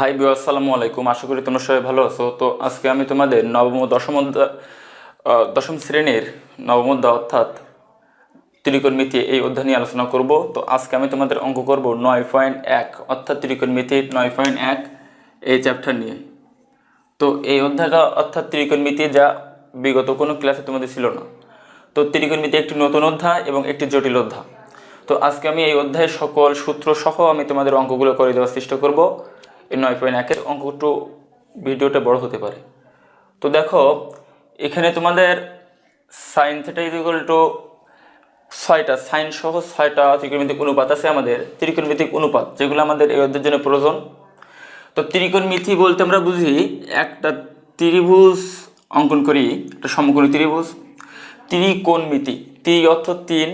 High বিউ, আসসালামু আলাইকুম। আশা করি তোমরা সবাই ভালো আছো। তো আজকে আমি তোমাদের নবম ও দশম শ্রেণীর নবম অধ্যায় অর্থাৎ ত্রিকোণমিতি এই অধ্যায় নিয়ে আলোচনা করব। তো আজকে আমি তোমাদের অঙ্ক করব 9.1 অর্থাৎ ত্রিকোণমিতির 9.1 এই চ্যাপ্টার নিয়ে। তো এই অধ্যায়টা অর্থাৎ ত্রিকোণমিতি যা বিগত কোনো ক্লাসে তোমাদের ছিল না। তো ত্রিকোণমিতি একটি নতুন অধ্যায় এবং একটি জটিল অধ্যায়। তো আজকে আমি এই অধ্যায়ের সকল সূত্র সহ আমি তোমাদের অঙ্কগুলো করে দেওয়ার চেষ্টা করব। এই 9.1 অঙ্ক একটু ভিডিওটা বড় হতে পারে। তো দেখো, এখানে তোমাদের সাইন থিটা ইকুয়াল টু 6টা সাইন সহ 6টা ত্রিকোণমিতিক অনুপাত আছে, আমাদের ত্রিকোণমিতিক অনুপাত যেগুলো আমাদের এই অধ্যায়ের জন্য প্রয়োজন। তো ত্রিকোণমিতি বলতে আমরা বুঝি একটা ত্রিভুজ অঙ্কন করি, একটা সমকোণী ত্রিভুজ। ত্রিকোণমিতি, ত্রি অর্থ 3,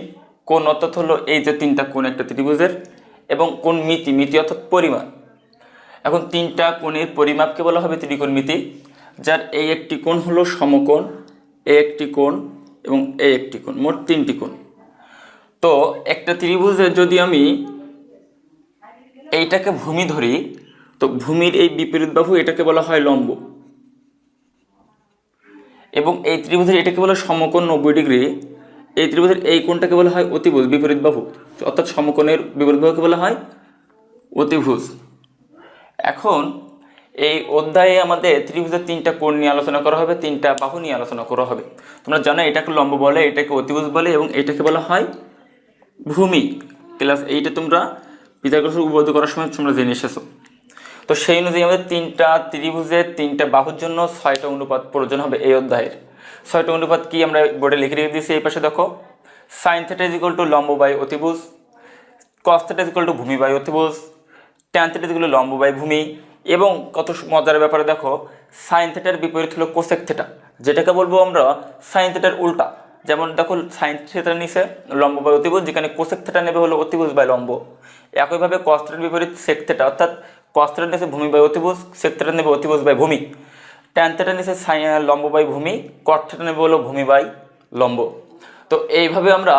কোণ অর্থাৎ হলো এই যে 3টা কোণ একটা ত্রিভুজের, এবং কোণ মিতি, মিতি অর্থাৎ পরিমাণ। এখন 3টা কোণের পরিমাপকে বলা হবে ত্রিকোণমিতি, যার এই একটি কোণ হলো সমকোণ, এই একটি কোণ এবং এই একটি কোণ, মোট 3টি কোণ। তো একটা ত্রিভুজের যদি আমি এইটাকে ভূমি ধরি, তো ভূমির এই বিপরীত বাহু এটাকে বলা হয় লম্ব, এবং এই ত্রিভুজের এটাকে বলা হয় সমকোণ 90 ডিগ্রি। এই ত্রিভুজের এই কোণটাকে বলা হয় অতিভুজ, বিপরীত বাহু, অর্থাৎ সমকোণের বিপরীত বাহুকে বলা হয় অতিভুজ। এখন এই অধ্যায়ে আমাদের ত্রিভুজের 3টা কোণ নিয়ে আলোচনা করা হবে, 3টা বাহু নিয়ে আলোচনা করা হবে। তোমরা জানো এটাকে লম্ব বলে, এটাকে অতিভুজ বলে, এবং এটাকে বলা হয় ভূমি। ক্লাস 8-এ তোমরা পিথাগোরাসের উপপাদ্য করার সময় তোমরা জেনে এসেছো। তো সেই অনুযায়ী আমাদের 3টা ত্রিভুজের 3টা বাহুর জন্য 6টা অনুপাত প্রয়োজন হবে এই অধ্যায়ের। 6টা অনুপাত কি আমরা বোর্ডে লিখে রেখে দিয়েছি, এই পাশে দেখো। Sine theta is equal two লম্ব বাই অতিভুজ, cos theta is equal two ভূমি বাই অতিভুজ, tan theta is equal two লম্ব বাই ভূমি। এবং কত মজার ব্যাপারে দেখো, সাইন থিটার বিপরীত হলো কোসেক থিটা, যেটাকে বলবো আমরা সাইন থিটার উল্টা। যেমন দেখো, সাইন থিটার নিচে লম্ব বাই অতিভুজ, যেখানে কোসেক থিটা নেবে হলো অতিভুজ বাই লম্ব। একইভাবে কস থিটার বিপরীত সেক থিটা, অর্থাৎ কস থিটার নিচে ভূমি বাই অতিভুজ, সেক থিটা নেবে অতিভুজ বাই ভূমি। ট্যান থিটার নিচে লম্ব বাই ভূমি, কট থিটা নেবে হলো ভূমি বাই লম্ব। তো এইভাবে আমরা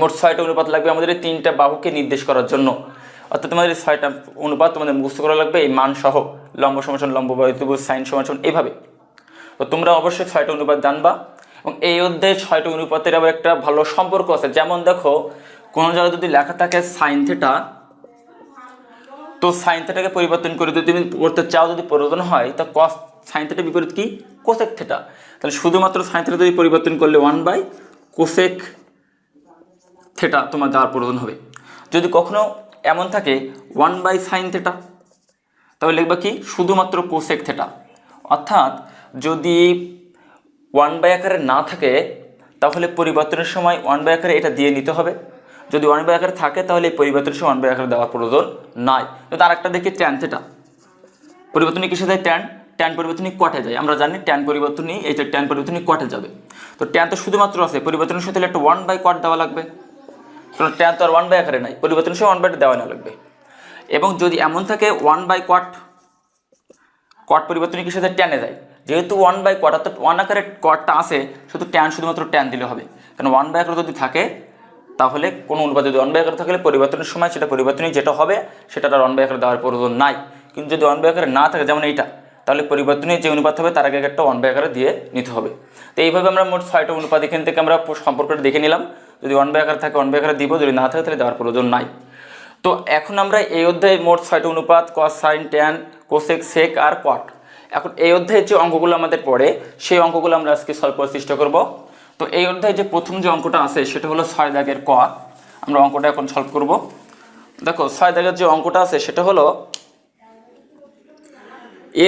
মোট 6টা অনুপাত লাগবে আমাদের এই 3টা বাহুকে নির্দেশ করার জন্য। অর্থাৎ তোমাদের 6টা অনুপাত তোমাদের মুখস্থ করা লাগবে এই মান সহ, লম্ব সমান লম্ব বাই অতিভুজ, সাইন সমান এইভাবে। তো তোমরা অবশ্যই 6টা অনুপাত জানবা, এবং এই অধ্যায়ে 6টা অনুপাতের আবার একটা ভালো সম্পর্ক আছে। যেমন দেখো, কোনো জায়গায় যদি লেখা থাকে সাইন থিটা, তো সাইন থিটাকে পরিবর্তন করে যদি তুমি করতে চাও, যদি প্রয়োজন হয়, তা কস সাইন থিটার বিপরীত কি কোসেক থিটা, তাহলে শুধুমাত্র সাইন থিটা যদি পরিবর্তন করলে 1/কোসেক থিটা তোমার দেওয়ার প্রয়োজন হবে। যদি কখনো এমন থাকে 1/সাইন থিটা, তাহলে লিখবা কি শুধুমাত্র কোসেক থিটা। অর্থাৎ যদি 1/, আকারে না থাকে, তাহলে পরিবর্তনের সময় 1/, আকারে এটা দিয়ে নিতে হবে। যদি 1/, আকারে থাকে, তাহলে এই পরিবর্তনের সময় 1/, আকারে দেওয়ার প্রয়োজন নাই। তো তার একটা দেখি ট্যান থিটা, পরিবর্তনই কিসে যায়? ট্যান পরিবর্তনই কটে যায়। আমরা জানি ট্যান পরিবর্তনই, এই যে ট্যান পরিবর্তনই কটে যাবে। তো ট্যান তো শুধুমাত্র আছে, পরিবর্তনের সাথে একটা 1/কট দেওয়া লাগবে। কারণ ট্যান তো আর 1/, আকারে নাই, পরিবর্তনের সময় 1/, দেওয়া না লাগবে। এবং যদি এমন থাকে 1/কট, কট পরিবর্তনই কিসে যায়? ট্যানে যায়। যেহেতু 1/কট, অর্থাৎ 1 আকারে কটটা আছে, শুধু ট্যান শুধুমাত্র ট্যান দিলে হবে। কারণ 1/, আকারে যদি থাকে, তাহলে কোনো অনুপাত যদি 1/, আকারে থাকলে পরিবর্তনের সময় সেটা পরিবর্তনই যেটা হবে, সেটা আর 1/, আকারে দেওয়ার প্রয়োজন নাই। কিন্তু যদি 1/, আকারে না থাকে, যেমন এইটা, তাহলে পরিবর্তনের যে অনুপাত হবে তার আগে একটা 1/, আকারে দিয়ে নিতে হবে। তো এইভাবে আমরা মোট 6টা অনুপাত এখান থেকে আমরা সম্পর্কটা দেখে নিলাম। যদি 1/, আকারে থাকে 1/, আকারে দিব, যদি না থাকে তাহলে দেওয়ার প্রয়োজন নাই। তো এখন আমরা এই অধ্যায়ে মোট 6টা অনুপাত, কস, সাইন, ট্যান, কোসেক, সেক আর কট। এখন এই অধ্যায়ের যে অঙ্কগুলো আমাদের পড়ে, সেই অঙ্কগুলো আমরা আজকে সলভ করার চেষ্টা করব। তো এই অধ্যায়ে যে প্রথম যে অঙ্কটা আছে সেটা হলো 6 দাগের ক। আমরা অঙ্কটা এখন সলভ করব। দেখো, 6 দাগের যে অঙ্কটা আছে সেটা হলো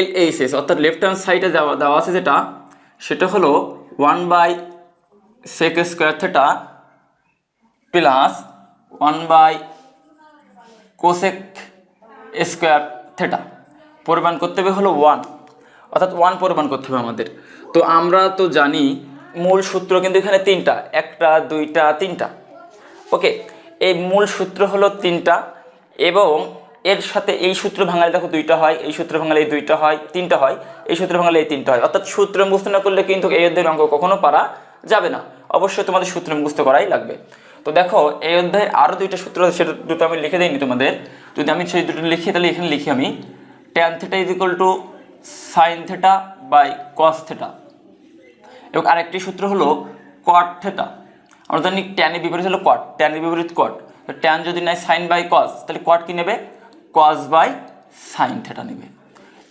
LHS, অর্থাৎ লেফট হ্যান্ড সাইডে দেওয়া আছে যেটা, সেটা হলো 1/সেক স্কোয়ার থিটা প্লাস 1/কোসেক স্কোয়ার থিটা। পরিমাণ করতে হবে হলো 1, অর্থাৎ 1 পরিমাণ করতে হবে আমাদের। তো আমরা তো জানি মূল সূত্র কিন্তু এখানে 3টা, 1টা 2টা 3টা। ওকে, এই মূল সূত্র হলো 3টা, এবং এর সাথে এই সূত্র ভাঙালে দেখো 2টা হয়, এই সূত্র ভাঙালে এই 2টা হয়, 3টা হয়, এই সূত্র ভাঙালে এই 3টা হয়। অর্থাৎ সূত্র মুখস্থ না করলে কিন্তু এই অধ্যায়ের অঙ্ক কখনো পারা যাবে না। অবশ্যই তোমাদের সূত্র মুখস্থ করাই লাগবে। তো দেখো, এই অধ্যায়ে আরও 2টা সূত্র আছে, সেটা দুটো আমি লিখে দিইনি তোমাদের। যদি আমি সেই দুটো লিখি, তাহলে এখানে লিখি আমি tan theta is equal to sine theta by cos theta. এবং আরেকটি সূত্র হলো কট থিটা। আমরা জানি ট্যানের বিপরীত হলো কট, ট্যানের বিপরীত কট। তো ট্যান যদি নেয় সাইন বাই কস, তাহলে কট কি নেবে? কস বাই সাইন থিটা নেবে।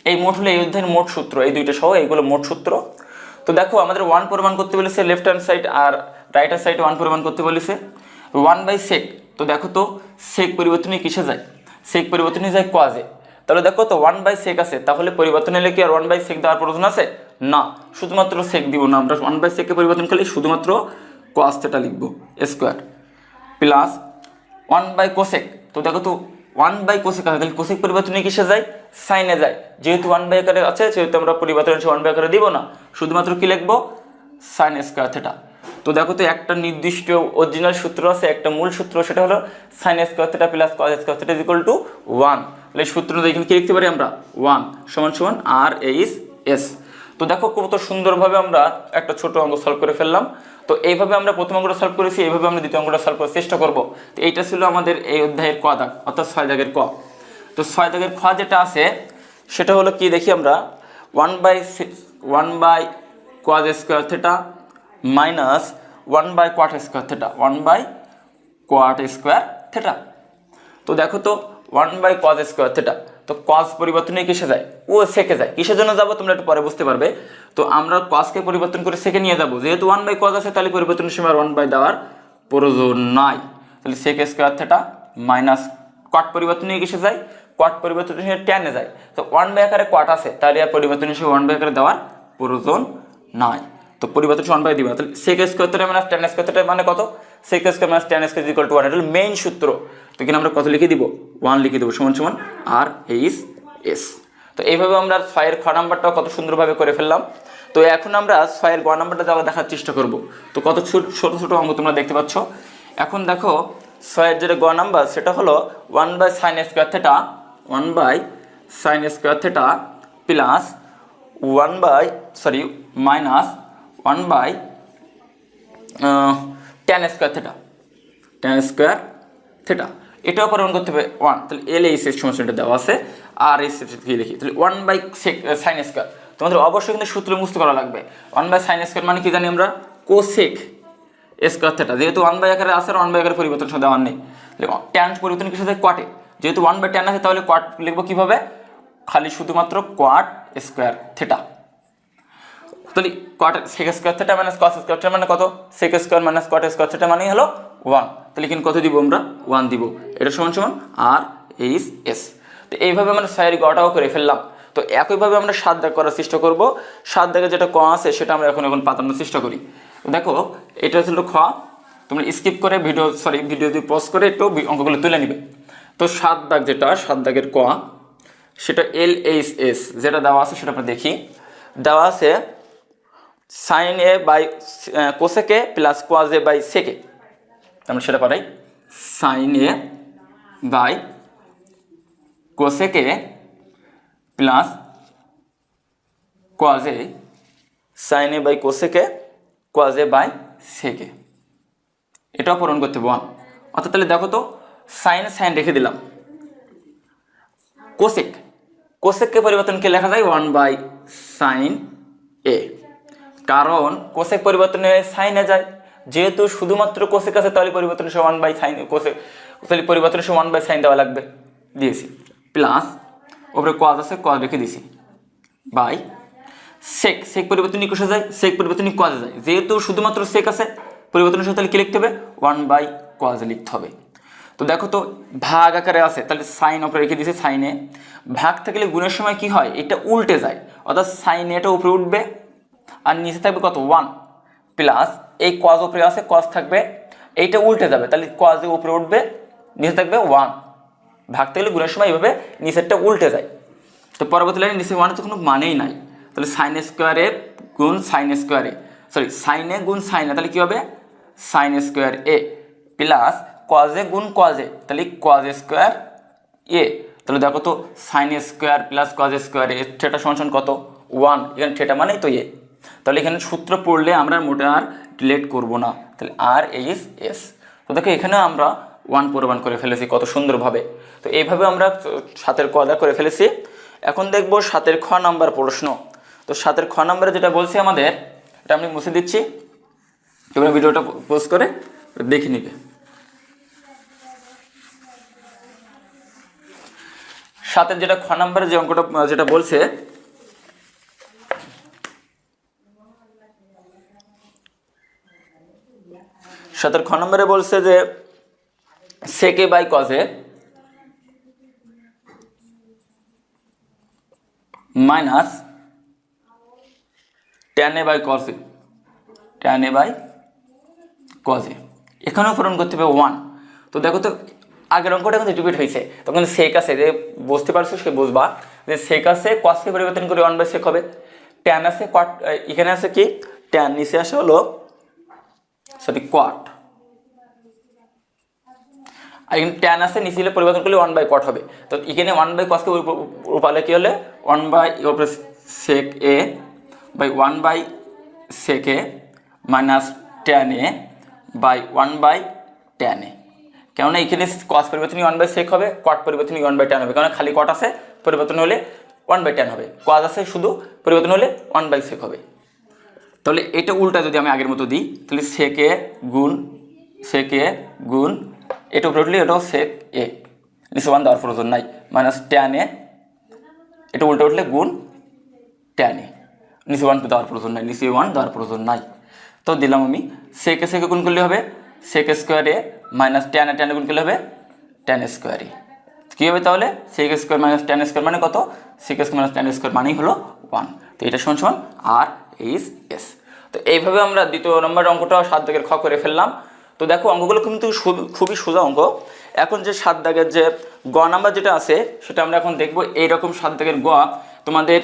এই মোট হলো এই অধ্যায়ের মোট সূত্র, এই দুইটা সহ এইগুলো মোট সূত্র। তো দেখো আমাদের ওয়ান প্রমাণ করতে বলেছে লেফট হ্যান্ড সাইড, আর রাইট হ্যান্ড সাইড ওয়ান প্রমাণ করতে বলেছে। ওয়ান বাই সেক, তো দেখো তো সেক পরিবর্তনে কিসে যায়? সেক পরিবর্তনে যায় কজে। তাহলে দেখো তো ওয়ান বাই সেক আছে, তাহলে পরিবর্তন হলে কি আর ওয়ান বাই সেক দেওয়ার প্রয়োজন আছে? না, শুধুমাত্র সেক দিব না আমরা, ওয়ান বাই সেককে পরিবর্তন করলে শুধুমাত্র কস থিটা লিখবো square plus one by cosec. তো দেখো তো ওয়ান বাই কোসেক আছে, তাহলে কোসেক পরিবর্তনে কিসে যায়? সাইনে যায়। যেহেতু ওয়ান বাই আকারে আছে সেহেতু আমরা পরিবর্তন ওয়ান বাই আকারে দিব না, শুধুমাত্র কি লিখবো? Sign square theta. তো দেখো তো একটা নির্দিষ্ট অরিজিনাল সূত্র আছে, একটা মূল সূত্র, সেটা হলো sign square theta plus cos square theta is equal to 1। তাহলে এই সূত্র এখানে কি লিখতে পারি আমরা? 1 সমান সমান আর এইচ এস। তো দেখো কত সুন্দরভাবে আমরা একটা ছোট অঙ্ক সলভ করে ফেললাম। তো এইভাবে আমরা প্রথম অঙ্কটা সলভ করেছি, এইভাবে আমরা দ্বিতীয় অঙ্কটা সলভ করার চেষ্টা করব। তো এইটা ছিল আমাদের এই অধ্যায়ের ক দাগ, অর্থাৎ 6 দাগের ক। তো 6 দাগের খ যেটা আছে সেটা হলো কি দেখি আমরা, 1 by cos square theta minus 1 by cot square theta, 1 by cot square theta. তো দেখো তো 1 বাই কস স্কোয়ার থিটা, তো কস পরিবর্তনে কিসে যায়? ও সেকে যায়। কিসের জন্য যাবো তোমরা একটু পরে বুঝতে পারবে। তো আমরা কসকে পরিবর্তন করে সেকে নিয়ে যাবো, যেহেতু 1 বাই কস আছে তাহলে পরিবর্তনের সময় 1 বাই দেওয়ার প্রয়োজন নাই। তাহলে sec square theta minus cot পরিবর্তনে কিসে যায়? কট পরিবর্তনের সময় ট্যানে যায়। তো 1 বাই আকারে কট আছে, তাহলে আর পরিবর্তনের সময় 1 বাই আকারে দেওয়ার প্রয়োজন নাই। তো পরিবর্তন 1 বাই দিবা, তাহলে sec square theta minus tan square theta মানে কত? Sec square minus tan square equal to 1, এটা হলো মেইন সূত্র। তো এখানে আমরা কত লিখে দিব? 1 লিখে দেবো, সমান সমান আর এইচ এস। তো এইভাবে আমরা 6 এর খ নাম্বারটাও কত সুন্দরভাবে করে ফেললাম। তো এখন আমরা 6 এর গ নাম্বারটা দেখার চেষ্টা করব। তো কত ছোট ছোট অঙ্ক তোমরা দেখতে পাচ্ছ। এখন দেখো 6 এর যেটা গ নাম্বার সেটা হলো 1 by sine square theta, 1 by sine square theta plus minus 1 by tan square theta, tan square theta. এটাও পরিমাণ করতে হবে 1। তাহলে এল এইচ এর সমস্যাটা দেওয়া আছে, আর এইচ কি লিখি? তাহলে 1 বাই সাইন স্কোয়ার। তোমাদের অবশ্যই কিন্তু সূত্র মুক্ত করা লাগবে। 1 বাই সাইন স্কোয়ার মানে কি জানি আমরা? Cosec square theta. যেহেতু 1 বাই আকারে আছে আর 1 বাই আকারে পরিবর্তন সাথে দেওয়ার নেই, তাহলে ট্যান পরিবর্তন কিসের সাথে? কটে। যেহেতু 1 বাই ট্যান আছে তাহলে কট লিখবো কিভাবে? খালি শুধুমাত্র কট স্কোয়ার থিটা। তাহলে cot sec square theta minus cos square theta মানে কত? Sec square minus cot square theta মানেই হলো 1। তাহলে কিন্তু কত দিব আমরা? 1 দিব। এটা সমান সমান আর এইচ এস। তো এইভাবে আমরা 6 এর গটাও করে ফেললাম। তো একইভাবে আমরা 7 দাগ করার চেষ্টা করব। 7 দাগে যেটা ক আছে সেটা আমরা এখন পাতানোর চেষ্টা করি। দেখো এটা হচ্ছিল খ, তোমরা স্কিপ করে ভিডিও দিয়ে পজ করে একটু অঙ্কগুলো তুলে নিবে। তো 7 দাগ যেটা, 7 দাগের ক, সেটা এল এইচ এস যেটা দেওয়া আছে সেটা আমরা দেখি। দেওয়া আছে sine A by cosec A plus cos A by sec A. আমরা সেটা পাই sine A by cosec A plus cos A, sine A by cosec A cos A by sec A. এটাও পূরণ করতে হবে 1। অর্থাৎ তাহলে দেখো তো সাইন রেখে দিলাম, কোসেককে পরিবর্তনকে লেখা যায় 1 বাই সাইন এ, কারণ কোসেক পরিবর্তনে সাইনে যায়। যেহেতু শুধুমাত্র কোসেক আছে তাহলে পরিবর্তনের সময় 1 বাই সাইন কোসেক, তাহলে পরিবর্তনের সময় 1 বাই সাইন দেওয়া লাগবে, দিয়েছি। প্লাস ওপরে কজ আছে, কজ রেখে দিয়েছি বাই সেক পরিবর্তনই কোষে যায়, সেক পরিবর্তনই কজে যায়। যেহেতু শুধুমাত্র সেক আছে পরিবর্তনের সাথে তাহলে কি লিখতে হবে? 1 বাই কজ লিখতে হবে। তো দেখো তো ভাগ আকারে আছে, তাহলে সাইন ওপরে রেখে দিয়েছে, সাইনে ভাগ থাকলে গুণের সময় কি হয়? এটা উল্টে যায়, অর্থাৎ সাইন এটা উপরে উঠবে আর নিচে থাকবে কত? 1 প্লাস এই কজ উপরে আছে, কজ থাকবে, এইটা উল্টে যাবে, তাহলে কজ উপরে উঠবে, নিচে থাকবে 1। ভাগ থাকলে গুণের সময় এইভাবে নিচেরটা উল্টে যায়। তো পরবর্তী লাইনে নিচে 1 তো কোনো মানেই নাই, তাহলে সাইন স্কোয়ারে গুণ সাইন স্কোয়ারে, সাইনে গুণ সাইনে, তাহলে কি হবে? Sine square A plus cos A গুণ কজে, তাহলে কজ স্কোয়ার এ। তাহলে দেখো তো sine square plus cos square A, theta সমান কত? 1। এখানে থিটা মানেই তো এ। তাহলে এখানে সূত্র পড়লে আমরা মোটে আর ডিলেট করবো না, তাহলে আর এইচ এস। তো দেখো এখানে আমরা 1 প্রমাণ করে ফেলেছি কত সুন্দরভাবে। তো এইভাবে আমরা 7 এর ক দাগ করে ফেলেছি। এখন দেখবো 7-এর খ নাম্বার প্রশ্ন। তো 7-এর খ নাম্বারে যেটা বলছি আমাদের, এটা আমি মুছে দিচ্ছি, তোমরা ভিডিওটা পোস্ট করে দেখে নিবে। 7-এর যেটা খ নাম্বারে যে অঙ্কটা যেটা বলছে, খ নম্বরে বলছে যে sec a by cos a minus tan a by cos a, tan a by cos a, এখানেও পূরণ করতে হবে 1। তো দেখো তো আগের অঙ্কটা কিন্তু রিপিট হয়েছে, তখন sec আছে, যে বুঝতে পারছো সে বুঝবা যে sec আছে cos কে পরিবর্তন করে 1/sec হবে, tan আছে cot, এখানে আছে কি tan, নিচে আসে হলো cot, আর এখানে tan আছে নিচে পরিবর্তন করলে 1/cot হবে। তো এখানে 1/cos কে রূপালে কি হলে 1/sec a by 1/sec a minus tan a by 1/tan a, কেননা এখানে cos পরিবর্তন 1/sec হবে, cot পরিবর্তন 1/tan হবে, কারণ খালি cot আছে পরিবর্তন হলে 1/tan হবে, cos আছে শুধু পরিবর্তন হলে 1/sec হবে। তাহলে এটা উল্টা যদি আমি আগের মতো দিই, তাহলে sec a গুণ sec a গুণ এটা উপরে উঠলে এটাও sec a, নিচে 1 দেওয়ার প্রয়োজন নাই, মাইনাস tan a, এটা উল্টা উঠলে গুণ tan a, নিচে 1 দেওয়ার প্রয়োজন নাই, নিচে 1 দেওয়ার প্রয়োজন নাই। তো দিলাম আমি sec a গুণ করলে হবে sec square a minus tan a গুণ করলে হবে tan স্কোয়ার a। কী হবে তাহলে sec square minus tan square মানে কত, sec square minus tan square মানেই হলো 1। তো এটা সমান আর এইচ এস। তো এইভাবে আমরা দ্বিতীয় নম্বর অঙ্কটা 7 দাগের খ করে ফেললাম। তো দেখো অঙ্কগুলো কিন্তু খুবই সোজা অঙ্ক। এখন যে 7 দাগের যে গ নাম্বার যেটা আছে সেটা আমরা এখন দেখব। এইরকম 7 দাগের গ তোমাদের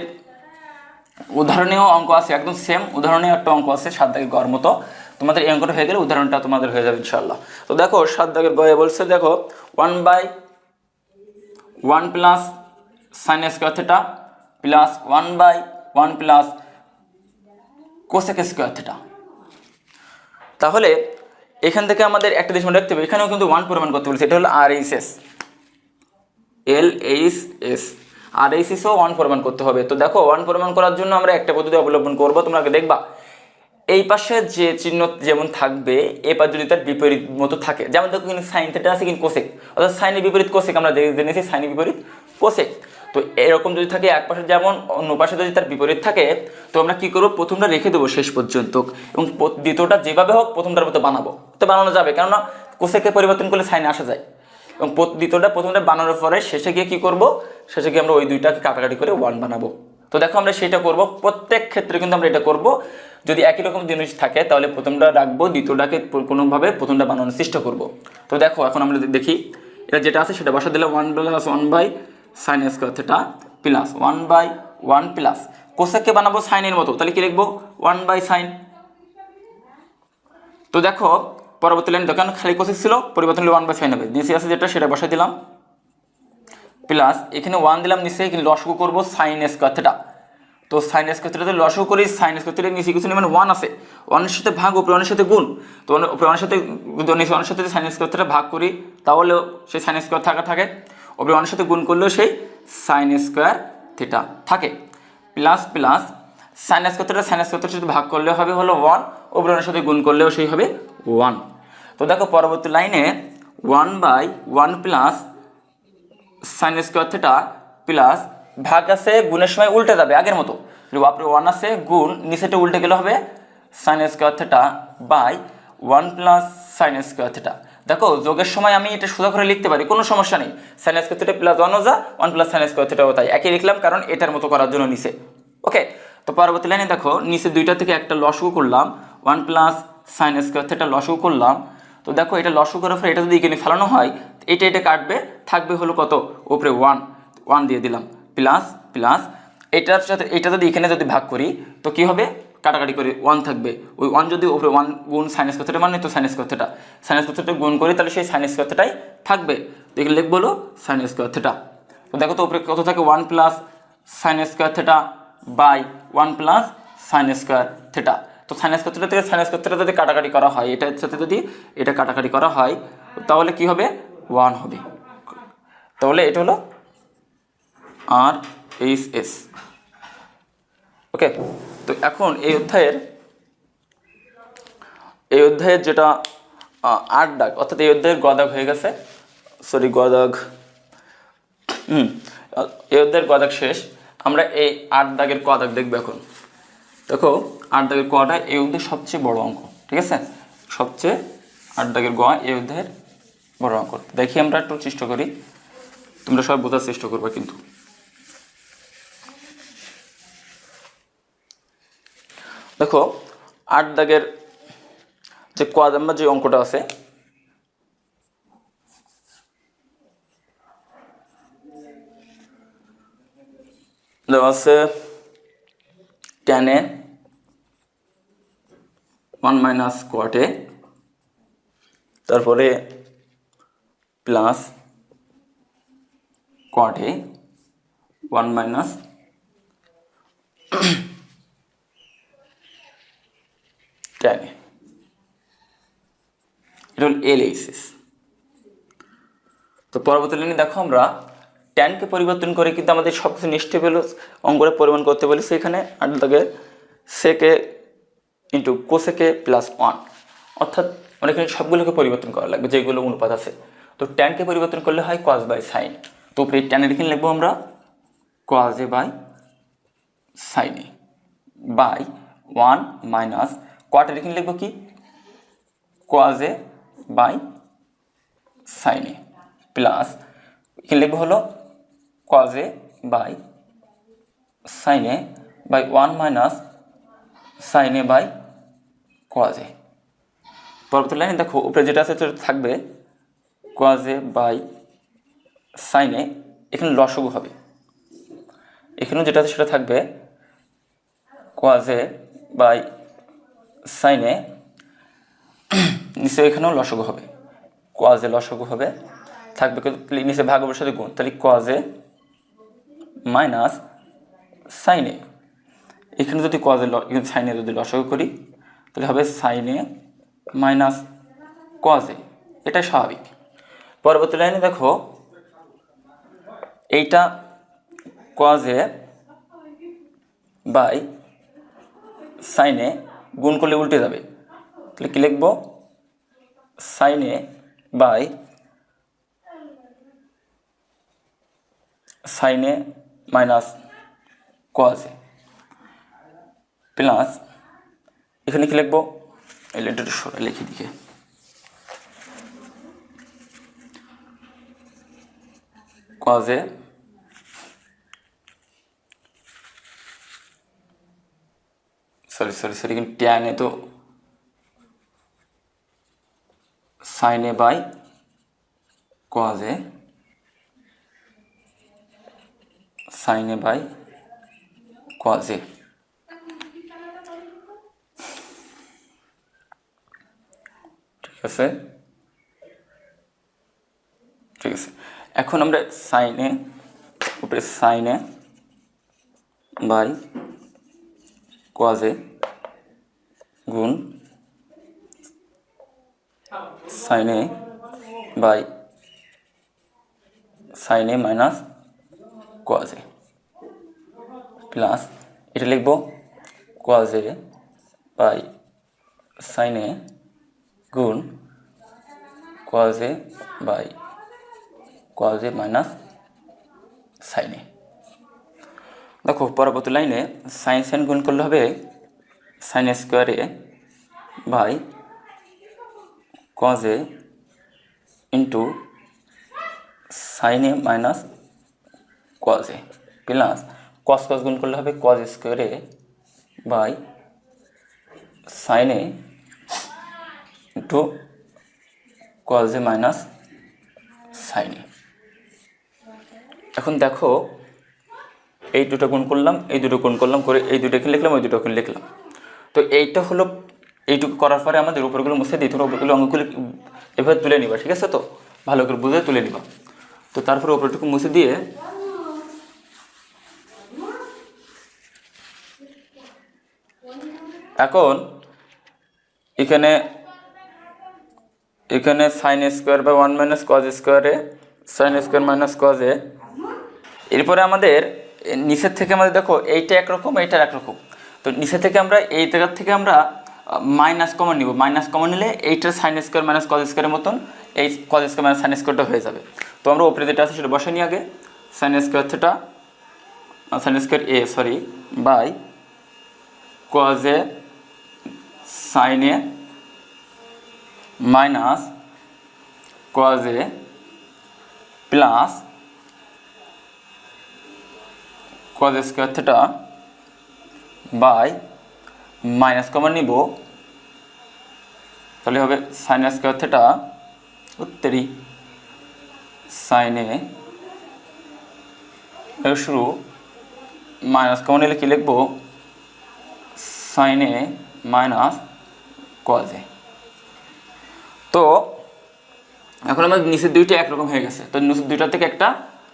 উদাহরণীয় অঙ্ক আছে, একদম সেম উদাহরণীয় একটা অঙ্ক আছে 7 দাগের গর মতো, তোমাদের এই অঙ্কটা হয়ে গেলে উদাহরণটা তোমাদের হয়ে যাবে ইনশাআল্লাহ। তো দেখো 7 দাগের গয়ে বলছে, দেখো 1/1 plus sine square theta plus 1/1 plus cosec square theta. তাহলে এখান থেকে আমাদের একটা জিনিস মনে রাখতে হবে, এখানেও কিন্তু 1 প্রমাণ করতে বলেছে, এটা হলো RHS, LHS, RHSও 1 প্রমাণ করতে হবে। তো দেখো 1 প্রমাণ করার জন্য আমরা একটা পদ্ধতি অবলম্বন করব, তোমরা দেখবা এই পাশে যে চিহ্ন যেমন থাকবে এই পাশে যদি তার বিপরীত মতো থাকে, যেমন দেখো কিন্তু সাইন থিটা আছে কিন্তু কোসেক, অর্থাৎ সাইনের বিপরীত কোসেক আমরা জেনেছি, সাইনের বিপরীত কোসেক। তো এরকম যদি থাকে এক পাশে যেমন অন্য পাশে যদি তার বিপরীত থাকে, তো আমরা কি করব, প্রথমটা রেখে দেবো শেষ পর্যন্ত এবং দ্বিতীয়টা যেভাবে হোক প্রথমটার মতো বানাবো। তো বানানো যাবে, কেননা কোসেককে পরিবর্তন করলে সাইনে আসা যায়, এবং দ্বিতীয়টা প্রথমটা বানানোর পরে শেষে গিয়ে কি করব, শেষে গিয়ে আমরা ওই দুইটাকে কাটাকাটি করে 1 বানাবো। তো দেখো আমরা সেটা করব, প্রত্যেক ক্ষেত্রে কিন্তু আমরা এটা করব। যদি একই রকম জিনিস থাকে তাহলে প্রথমটা রাখবো, দ্বিতীয়টাকে কোনোভাবে প্রথমটা বানানোর চেষ্টা করব। তো দেখো এখন আমরা দেখি এটা যেটা আছে সেটা বসা দিলে 1 plus 1/sin square theta plus 1/1 plus কোসেককে বানাবো সাইনের মতো, তাহলে কি লিখবো 1/sin। তো দেখো পরবর্তী লাইন দেখেন খালি কোসেক ছিল, পরিবর্তন হলে 1/sin হবে, নিচে আছে যেটা সেটা বসাই দিলাম প্লাস এখানে 1 দিলাম, নিচে এখানে লসগু করবো সাইন স্কোয়ার থিটা। তো সাইন স্কোয়ার থিটা লসগু করি, সাইন স্কোয়ার থিটা নিচে কিছু মানে 1 আছে, 1 এর সাথে ভাগ, উপরে 1 এর সাথে গুণ, তো উপরে 1 এর সাথে নিচে 1 এর সাথে সাইন স্কোয়ার থিটা ভাগ করি তাহলেও সেই সাইন স্কোয়ার থাকে, উপরে 1 এর সাথে গুণ করলেও সেই সাইন স্কোয়ার থিটা থাকে, plus plus sine square theta সাথে ভাগ করলে হবে হলো 1, উপরে 1 এর সাথে গুণ করলেও সেই হবে 1। তো দেখো পরবর্তী লাইনে 1/1 plus sine square theta plus ভাগ আছে গুণের সময় উল্টে যাবে আগের মতো, আপনি 1 আছে গুণ নিচেটা উল্টে গেলে হবে sine square theta by 1 plus sine square theta. দেখো যোগের সময় আমি এটা সোজা করে লিখতে পারি, কোনো সমস্যা নেই, সাইন স্কোয়ার থিটা প্লাস 1 যা 1 প্লাস সাইন স্কোয়ার থিটাও তাই একই লিখলাম, কারণ এটার মতো করার জন্য নিচে। ওকে, তো পরবর্তী লাইনে দেখো নিচে দুইটা থেকে একটা লসগু করলাম, 1 প্লাস সাইন স্কোয়ার থিটা লসগু করলাম। তো দেখো এটা লসগু করার পরে এটা যদি এখানে ফেলানো হয়, এটা কাটবে, থাকবে হলো কত, উপরে 1 দিয়ে দিলাম প্লাস প্লাস এটার সাথে এটা যদি এখানে যদি ভাগ করি তো কি হবে, কাটাকাটি করে 1 থাকবে, ওই 1 যদি উপরে 1 গুণ সাইন স্কোয়ার থিটা মানে তো সাইন স্কোয়ার থিটা গুণ করি তাহলে সেই সাইন স্কোয়ার থিটাই থাকবে, তো এখানে লিখবো হলো সাইন স্কোয়ার থিটা। তো দেখো তো উপরে কত থাকে 1 plus sine square theta by 1 plus sine square theta. তো সাইন স্কোয়ার থিটা থেকে সাইন স্কোয়ার থিটা যদি কাটাকাটি করা হয়, এটার সাথে যদি এটা কাটাকাটি করা হয় তাহলে কি হবে 1 হবে, তাহলে এটা হলো আর এইচ এস। ওকে, তো এখন এই অধ্যায়ের যেটা 8 দাগ, অর্থাৎ এই অধ্যায়ের গ দাগ হয়ে গেছে, সরি গ দাগ, এই অধ্যায়ের গ দাগ শেষ। আমরা এই 8 দাগের ক দাগ দেখবো এখন। দেখো 8 দাগের কটা এই অধ্যায়ের সবচেয়ে বড় অঙ্ক, ঠিক আছে, সবচেয়ে 8 দাগের গ এই অধ্যায়ের বড় অঙ্ক। দেখি আমরা একটু চেষ্টা করি, তোমরা সবাই বোঝার চেষ্টা করবে কিন্তু। দেখো 8 দাগের যে ক নাম্বার যে অঙ্কটা আছে, দেওয়া আছে tan a 1 minus cot a, তারপরে plus cot a 1 minus tan a, এটা হল এলএইচএস। তো পরবর্তী লাইনে দেখো আমরা ট্যানকে পরিবর্তন করে কিন্তু আমাদের সব কিছু নিশ্চেবল অঙ্কটা পরিমাণ করতে বলেছি। এখানে 8 দাগে সেকে ইন্টু কোসেকে প্লাস 1, অর্থাৎ আমরা এখানে সবগুলোকে পরিবর্তন করা লাগবে যেগুলো অনুপাত আছে। তো ট্যানকে পরিবর্তন করলে হয় কস বাই সাইন। তো উপরে ট্যানের এখানে লিখবো আমরা cos A by sine A by 1 minus কটের এখানে লিখবো কি cos A by sine A plus এখানে লিখবো হলো cos a by sin a by 1 minus sin a by cos a। পরবর্তী লাইনে দেখো উপরে যেটা আছে সেটা থাকবে cos a by sin a, এখানে লসাগু হবে। এখানেও যেটা আছে সেটা থাকবে cos a by sin a, নিচে এখানেও লসাগু হবে, cos a লসাগু হবে, থাকবে নিচে ভাগের সাথে গুণ, তাহলে cos a মাইনাস সাইন এ, এখানে যদি cos a সাইন এ যদি লসাগু করি তাহলে হবে sine A minus cos a, এটাই স্বাভাবিক। পরবর্তী লাইনে দেখো এইটা cos a by sine A গুণ করলে উল্টে যাবে, তাহলে কি লিখবো sine A by sine A minus cos a plus এখানে কি লিখবো এই লেটারটা সরাই লিখে দিকে cos a সরি কিন্তু tan a তো sin a by cos a sin a by cos a, ঠিক আছে। এখন আমরা sin a উপরে sin a by cos a গুণ sin a by sin a minus cos a plus এটা লিখবো cos a by sin a গুণ cos a by cos a minus sin a। দেখো পরবর্তী লাইনে সাইন সাইন গুণ করলে হবে sin a square a by cos a into sin a minus cos a plus cos cos গুণ করলে হবে cos square a by sin a into cos a minus sin a। এখন দেখো এই দুটো গুণ করলাম, এই দুটো গুণ করলাম, করে এই দুটোকে লিখলাম, ওই দুটোকে লিখলাম। তো এইটা হলো এইটুকু করার পরে আমাদের উপরগুলো মুছে দিই, তোমরা উপরগুলো অঙ্কগুলো এভাবে তুলে নিবা, ঠিক আছে, তো ভালো করে বুঝে তুলে নিবা। তো তারপরে উপরটুকু মুছে দিয়ে এখন এখানে sine square by 1 minus cos স্কোয়ারে sine square minus cos a, এরপরে আমাদের নিচের থেকে আমাদের দেখো এইটা একরকম, এইটা একরকম। তো নিচের থেকে আমরা এই জায়গার থেকে আমরা মাইনাস কমন নিব। মাইনাস কমন নিলে এইটার সাইন স্কোয়ার মাইনাস কজ স্কোয়ারের মতন এই কজ স্কোয়ার মাইনাস সাইন স্কোয়ারটা হয়ে যাবে। তো আমরা ওপরে যেটা আছে সেটা বসে নিই আগে। Sine square theta, sine square A sorry by cos A sine A minus cos A plus cos square theta by minus common নিব, তাহলে হবে সাইন স্কোয়ার থিটা উত্তরি সাইন এ শুরু মাইনাস কমন নিলে কী লিখবো sine A minus cos A. তো এখন আমাদের নিচের দুইটা একরকম হয়ে গেছে, তো নিচের দুইটা থেকে একটা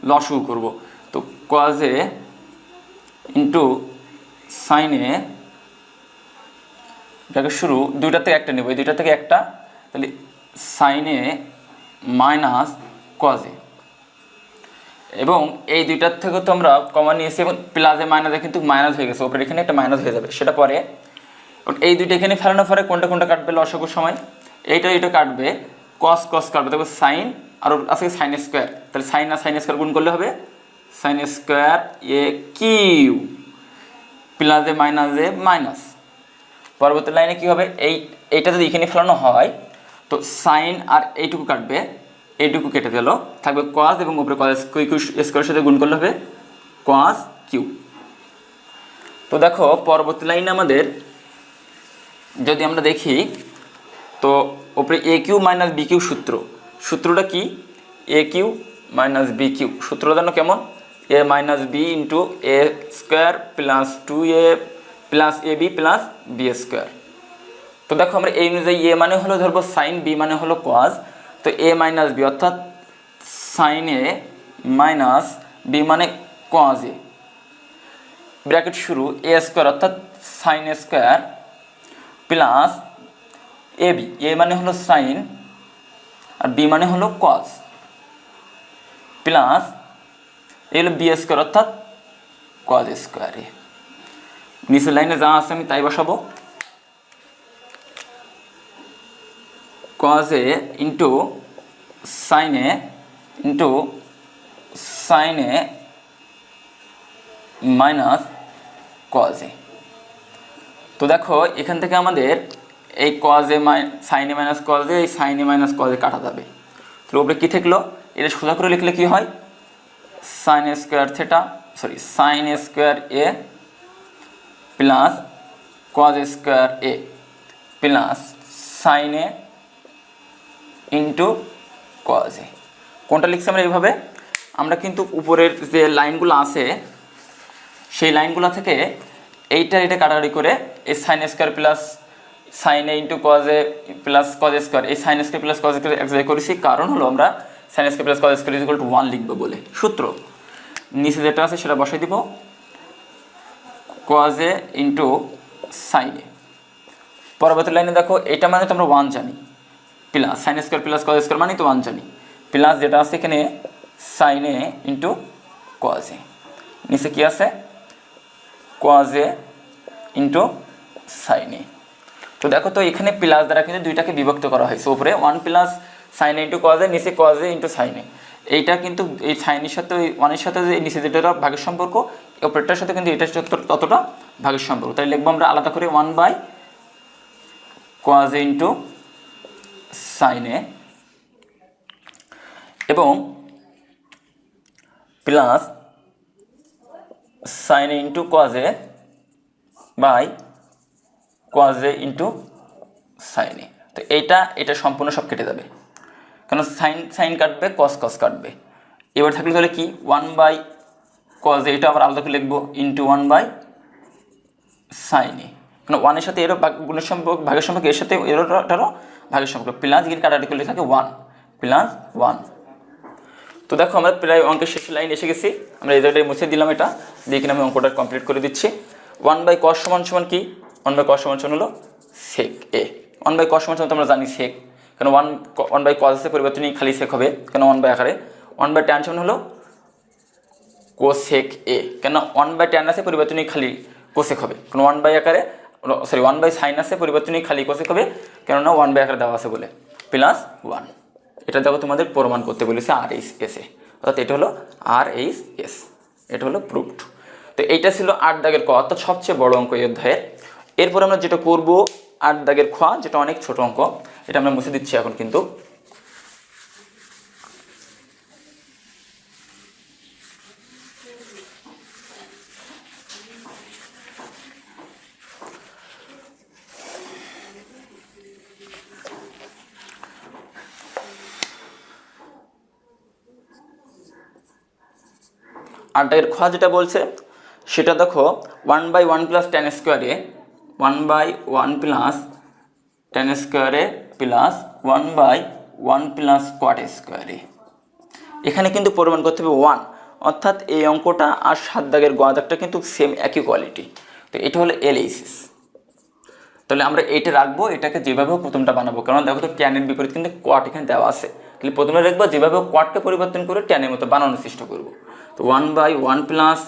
লসগু করব। তো cause A into sine A এটাকে শুরু দুইটা থেকে একটা নেব, এই দুইটা থেকে একটা, তাহলে sine A minus cos A. এবং এই দুইটার থেকেও তো আমরা কমন নিয়েছি এবং প্লাসে মাইনাসে কিন্তু মাইনাস হয়ে গেছে, ওপরে এখানে একটা মাইনাস হয়ে যাবে, সেটা পরে। এই দুইটা এখানে ফেলানোর পরে কোনটা কোনটা কাটবে লসাগুর সময়, এইটা কাটবে, কস কস কাটবে, তবে সাইন আর আছে সাইন স্কোয়ার, তাহলে সাইন আর সাইন স্কোয়ার গুণ করলে হবে সাইন স্কোয়ার এ কিউ প্লাসে মাইনাসে মাইনাস। পরবর্তী লাইনে কী হবে, এইটা যদি এখানে ফেলানো হয় তো সাইন আর এইটুকু কাটবে, এইটুকু কেটে দিল, থাকবে কস এবং উপরে কস কিউ স্কোয়ারের সাথে গুণ করলে হবে কস কিউ। তো দেখো পরবর্তী লাইনে আমাদের যদি আমরা দেখি তো উপরে এ কিউ মাইনাস বি কিউ সূত্রটা কি, এ কিউ মাইনাস বি কিউ সূত্রটা জানো কেমন, এ minus B into A square plus 2a plus A B plus B square. তো দেখো আমরা এই অনুযায়ী এ মানে হলো ধরবো সাইন, বি মানে হলো কজ, তো এ মাইনাস বি অর্থাৎ সাইন এ মাইনাস বি মানে কজ এ, ব্র্যাকেট শুরু এ স্কোয়ার অর্থাৎ সাইন স্কোয়ার প্লাস এ বি, এ মানে হলো সাইন আর বি মানে হলো কজ প্লাস এ হলো বি স্কোয়ার অর্থাৎ কজ স্কোয়ার এ। নিচের লাইনে যা আছে আমি তাই বসাবো, cos A into sine A into sine A minus cos A. তো দেখো এখান থেকে আমাদের এই cos A sine A minus cos A, এই sine A minus cos A কাটা যাবে। তো উপরে কী থাকলো, এটা সোজা করে লিখলে কী হয় sign square theta sorry sign square A plus cos square A plus sine A into cos এ। কোনটা লিখছি আমরা এইভাবে, আমরা কিন্তু উপরের যে লাইনগুলো আছে সেই লাইনগুলো থেকে এটা কাটাকাটি করে এই sine square plus sine A into cos A plus cos square, এই sine square plus cos square এক জায়গায় করেছি, কারণ হলো আমরা sine square plus cos square equal to 1 লিখবো বলে সূত্র। নিচে যেটা আছে সেটা বসাই দিব, cos A into sine A. পরবর্তী লাইনে দেখো এটা মানে তো আমরা 1 জানি, plus sine square plus cos square মানে তো 1 জানি, প্লাস যেটা আছে এখানে sine A into cos A, নিচে কি আছে cos A into sine A. তো দেখো তো এখানে প্লাস দ্বারা কিন্তু দুইটাকে বিভক্ত করা হয়েছে, উপরে 1 plus sine A into cos A, নিচে কজ এ ইন্টু সাইন এ। এইটা কিন্তু এই সাইনের সাথে ওই 1-এর সাথে যে নিচে যেটা ভাগের সম্পর্ক, অপরেরটার সাথে কিন্তু এটা ততটা ভাগের সম্পর্ক, তাই লিখবো আমরা আলাদা করে 1 by cos A into sine A এবং plus sine A into cos A by cos A into sine A. তো এটা সম্পূর্ণ সব কেটে যাবে, কারণ সাইন কাটবে কস কাটবে। এবার থাকলে তাহলে কি 1 বাই কজ এ, এটা আবার আলাদা করে লিখবো ইন্টু 1 বাই সাইন এ, কারণ 1-এর সাথে এরও গুণের সম্পর্ক ভাগের সম্পর্ক, এর সাথে এরোটারও ভাগের সম্পর্ক, প্লাস গিয়ে কাটাকাটি করলে থাকে 1 প্লাস 1। তো দেখো আমরা প্রায় অঙ্কের শেষ লাইন এসে গেছি, আমরা এই জায়গাটায় মুছে দিলাম, এটা দিয়ে কিনা আমি অঙ্কটা কমপ্লিট করে দিচ্ছি। 1 বাই কস সমান কি, 1 বাই কস সমান হলো সেক এ। 1 বাই কস সমান তো আমরা জানি সেক, কারণ 1 বাই কস এর পরিবর্তনই খালি সেক হবে, কেন 1 বাই আকারে। 1 বাই ট্যান সমান হলো কোসেক এ, কেন 1/tan আছে পরিবর্তনীয় খালি কোসেক হবে, কারণ 1/sin আছে পরিবর্তনীয় খালি কোসেক হবে, কেননা 1/, আকারে দেওয়া আছে বলে, প্লাস 1। এটা দেখো তোমাদের প্রমাণ করতে বলেছে RHS এ, অর্থাৎ এটা হলো RHS, এটা হলো প্রুফড। তো এইটা ছিল 8 দাগের ক, অর্থাৎ সবচেয়ে বড় অঙ্ক এই অধ্যায়ের। এরপর আমরা যেটা করব 8 দাগের খ, যেটা অনেক ছোট অঙ্ক, এটা আমরা মুছে দিচ্ছি এখন। কিন্তু 8 দাগের খ যেটা বলছে সেটা দেখো 1/1 + tan স্কোয়ারে 1/1 + tan স্কোয়ারে প্লাস 1/1 + cot স্কোয়ারে। এখানে কিন্তু প্রমাণ করতে হবে 1, অর্থাৎ এই অঙ্কটা আর 7 দাগের গ দাগটা কিন্তু সেম একই কোয়ালিটি। তো এটা হলো LHS। তাহলে আমরা এটা রাখবো, এটাকে যেভাবে প্রথমটা বানাবো, কারণ দেখো তো ট্যানের বিপরীত কিন্তু কট এখানে দেওয়া আছে, তাহলে প্রথমে রাখবো যেভাবে কটকে পরিবর্তন করে ট্যানের মতো বানানোর চেষ্টা করব। তো 1/1 +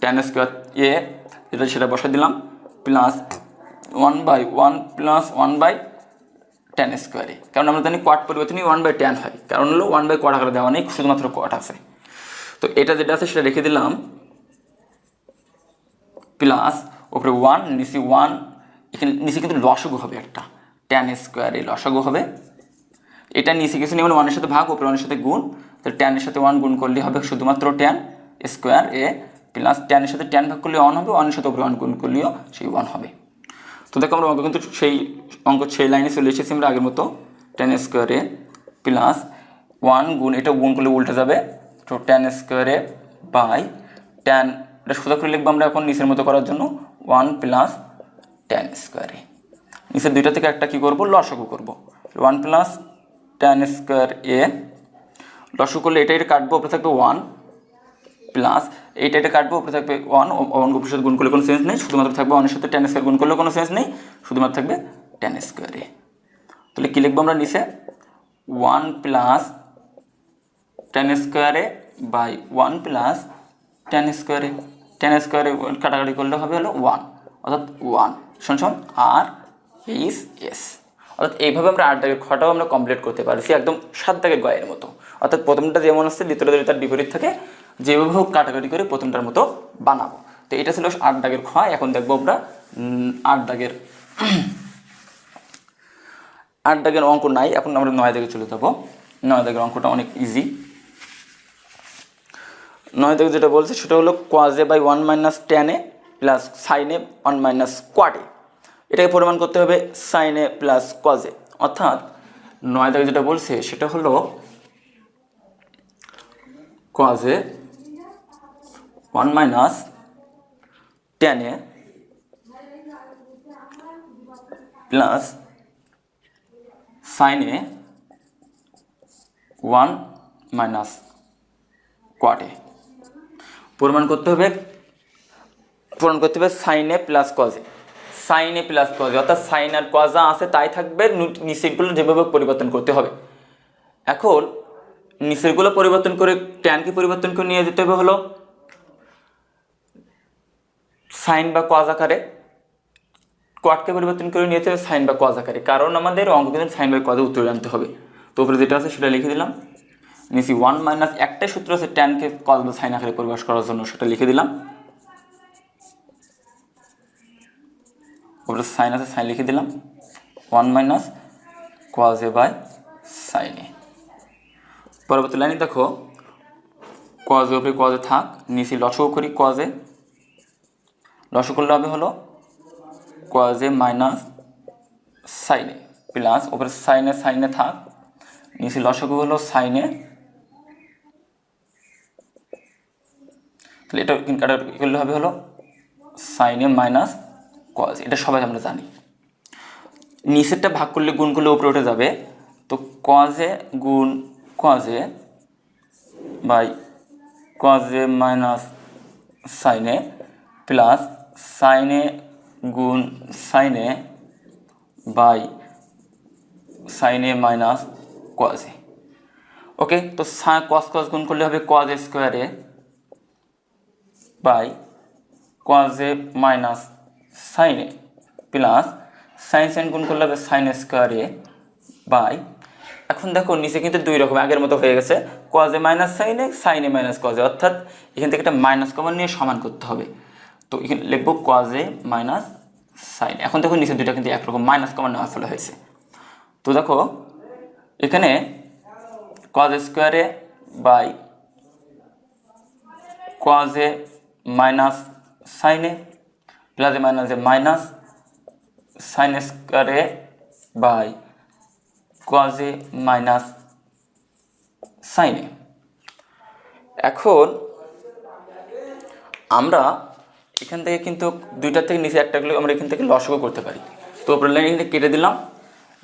tan স্কোয়ার এ, এটা সেটা বসা দিলাম, প্লাস 1/1 + 1/tan স্কোয়ারে, কারণ আমরা জানি কট পরিবর্তনই 1/tan হয়, কারণ হলো 1/cot আকারে দেওয়া নেই, শুধুমাত্র কট আছে। তো এটা যেটা আছে সেটা রেখে দিলাম, প্লাস ওপরে 1, নিচে 1, এখানে নিচে কিন্তু লসাগু হবে একটা, tan স্কোয়ারে লসাগু হবে। এটা নিচে কিছু নেই, মানে 1 এর সাথে ভাগ, ওপরে 1 এর সাথে গুণ, তো tan এর সাথে 1 গুণ করলে হবে শুধুমাত্র tan square A, plus tan এর সাথে tan ভাগ করলে 1 হবে, 1 এর সাথে ওপরে 1 গুণ করলেও সেই 1 হবে। তো দেখো আমরা অঙ্ক কিন্তু সেই লাইনে চলে এসেছি আমরা আগের মতো, tan স্কোয়ারে প্লাস 1 গুণ, এটা গুণ করলে উল্টে যাবে, তো tan স্কোয়ারে বাই tan, এটা সোজা করে লিখবো আমরা এখন নিচের মতো করার জন্য 1 + tan স্কোয়ারে। নিচের দুইটা থেকে একটা কী করবো, লসাগু করবো, 1 + tan স্কোয়ার এ, লসাগু করলে এটা কাটবো, উপরে থাকবে 1, প্লাস এটা কাটবো, উপরে থাকবে 1, অঙ্কের সাথে গুণ করলে কোনো সেন্স নেই, শুধুমাত্র থাকবে 1 এর সাথে tan স্কোয়ার গুণ করলে কোনো সেন্স নেই, শুধুমাত্র থাকবে tan স্কোয়ারে। তাহলে কী লিখবো আমরা নিচে 1 + tan স্কোয়ারে বাই 1 + tan স্কোয়ারে, tan স্কোয়ারে কাটাকাটি করলে হবে হলো 1, অর্থাৎ 1 সমান RHS। অর্থাৎ এইভাবে আমরা 8 দাগের খটাও আমরা কমপ্লিট করতে পারছি একদম 7 দাগের গয়ের মতো, অর্থাৎ প্রথমটা যেমন আসছে দ্বিতীয়টা যদি তার বিপরীত থাকে, যেভাবে হোক কাটাকাটি করে প্রথমটার মতো বানাবো। তো এটা ছিল 8 দাগের খ। এখন দেখবো আমরা 8 দাগের অঙ্ক নাই, এখন আমরা 9 দাগে চলে যাবো। 9 দাগের অঙ্কটা অনেক ইজি। 9 দাগে যেটা বলছে সেটা হলো cos a / 1 - tan a plus sin a 1 - cot a, এটাকে পরিমাণ করতে হবে sin a plus cos a, অর্থাৎ 9 দাগে যেটা বলছে সেটা হলো cos a 1 - tan a plus sin a 1 - cot a, প্রমাণ করতে হবে sin a plus cos a, sin a plus cos a, অর্থাৎ sin আর cos যা আছে তাই থাকবে, নিচেরগুলো যেভাবে পরিবর্তন করতে হবে। এখন নিচেরগুলো পরিবর্তন করে ট্যানকে পরিবর্তন করে নিয়ে যেতে হবে হলো সাইন বা cos আকারে, কটকে পরিবর্তন করে নিয়ে যেতে হবে সাইন বা cos আকারে, কারণ আমাদের অঙ্ক কিন্তু সাইন বাই cos উত্তর জানতে হবে। তো উপরে যেটা আছে সেটা লিখে দিলাম, নিচে 1 - একটাই সূত্র আছে ট্যানকে cos বা সাইন আকারে পরিবেশ করার জন্য, সেটা লিখে দিলাম। উপরে সাইন আছে, সাইন লিখে দিলাম, 1 - cos a / sin a। পরবর্তী লাইনে দেখো cos a উপরে cos a থাক, নিচে লসাগু করি cos a, লসাগু করলে হবে হলো cos a - sin a plus উপরে sin a থাক, নিচে লসাগু হলো sin a, তাহলে এটা কাটা করলে হবে হলো sin a - cos, এটা সবাই আমরা জানি। নিচেরটা ভাগ করলে গুণ করলে উপরে উঠে যাবে, তো cos a গুণ cos a by cos a - sin a plus sin a গুণ sin a by sin a - cos a। Okay, তো cos গুণ করলে হবে cos a স্কোয়ারে by cos A minus sine A plus sine sine গুণ করলে হবে সাইন স্কোয়ার এ বাই, এখন দেখো নিচে কিন্তু দুই রকম আগের মতো হয়ে গেছে, cause A minus sine A minus cos এ, অর্থাৎ এখান থেকে একটা মাইনাস কমন নিয়ে সমান করতে হবে। তো এখানে লিখবো কজ এ মাইনাস সাইন। এখন দেখো নিচে দুইটা কিন্তু একরকম মাইনাস কমন নেওয়া ফলে হয়েছে। তো দেখো এখানে cos square A by cos A minus sine A plus A minus A minus sine square A by cos A minus sine A. এখন আমরা এখান থেকে কিন্তু দুইটার থেকে নিচে একটাগুলো আমরা এখান থেকে লসগু করতে পারি। তো উপরের লাইন এখানে কেটে দিলাম,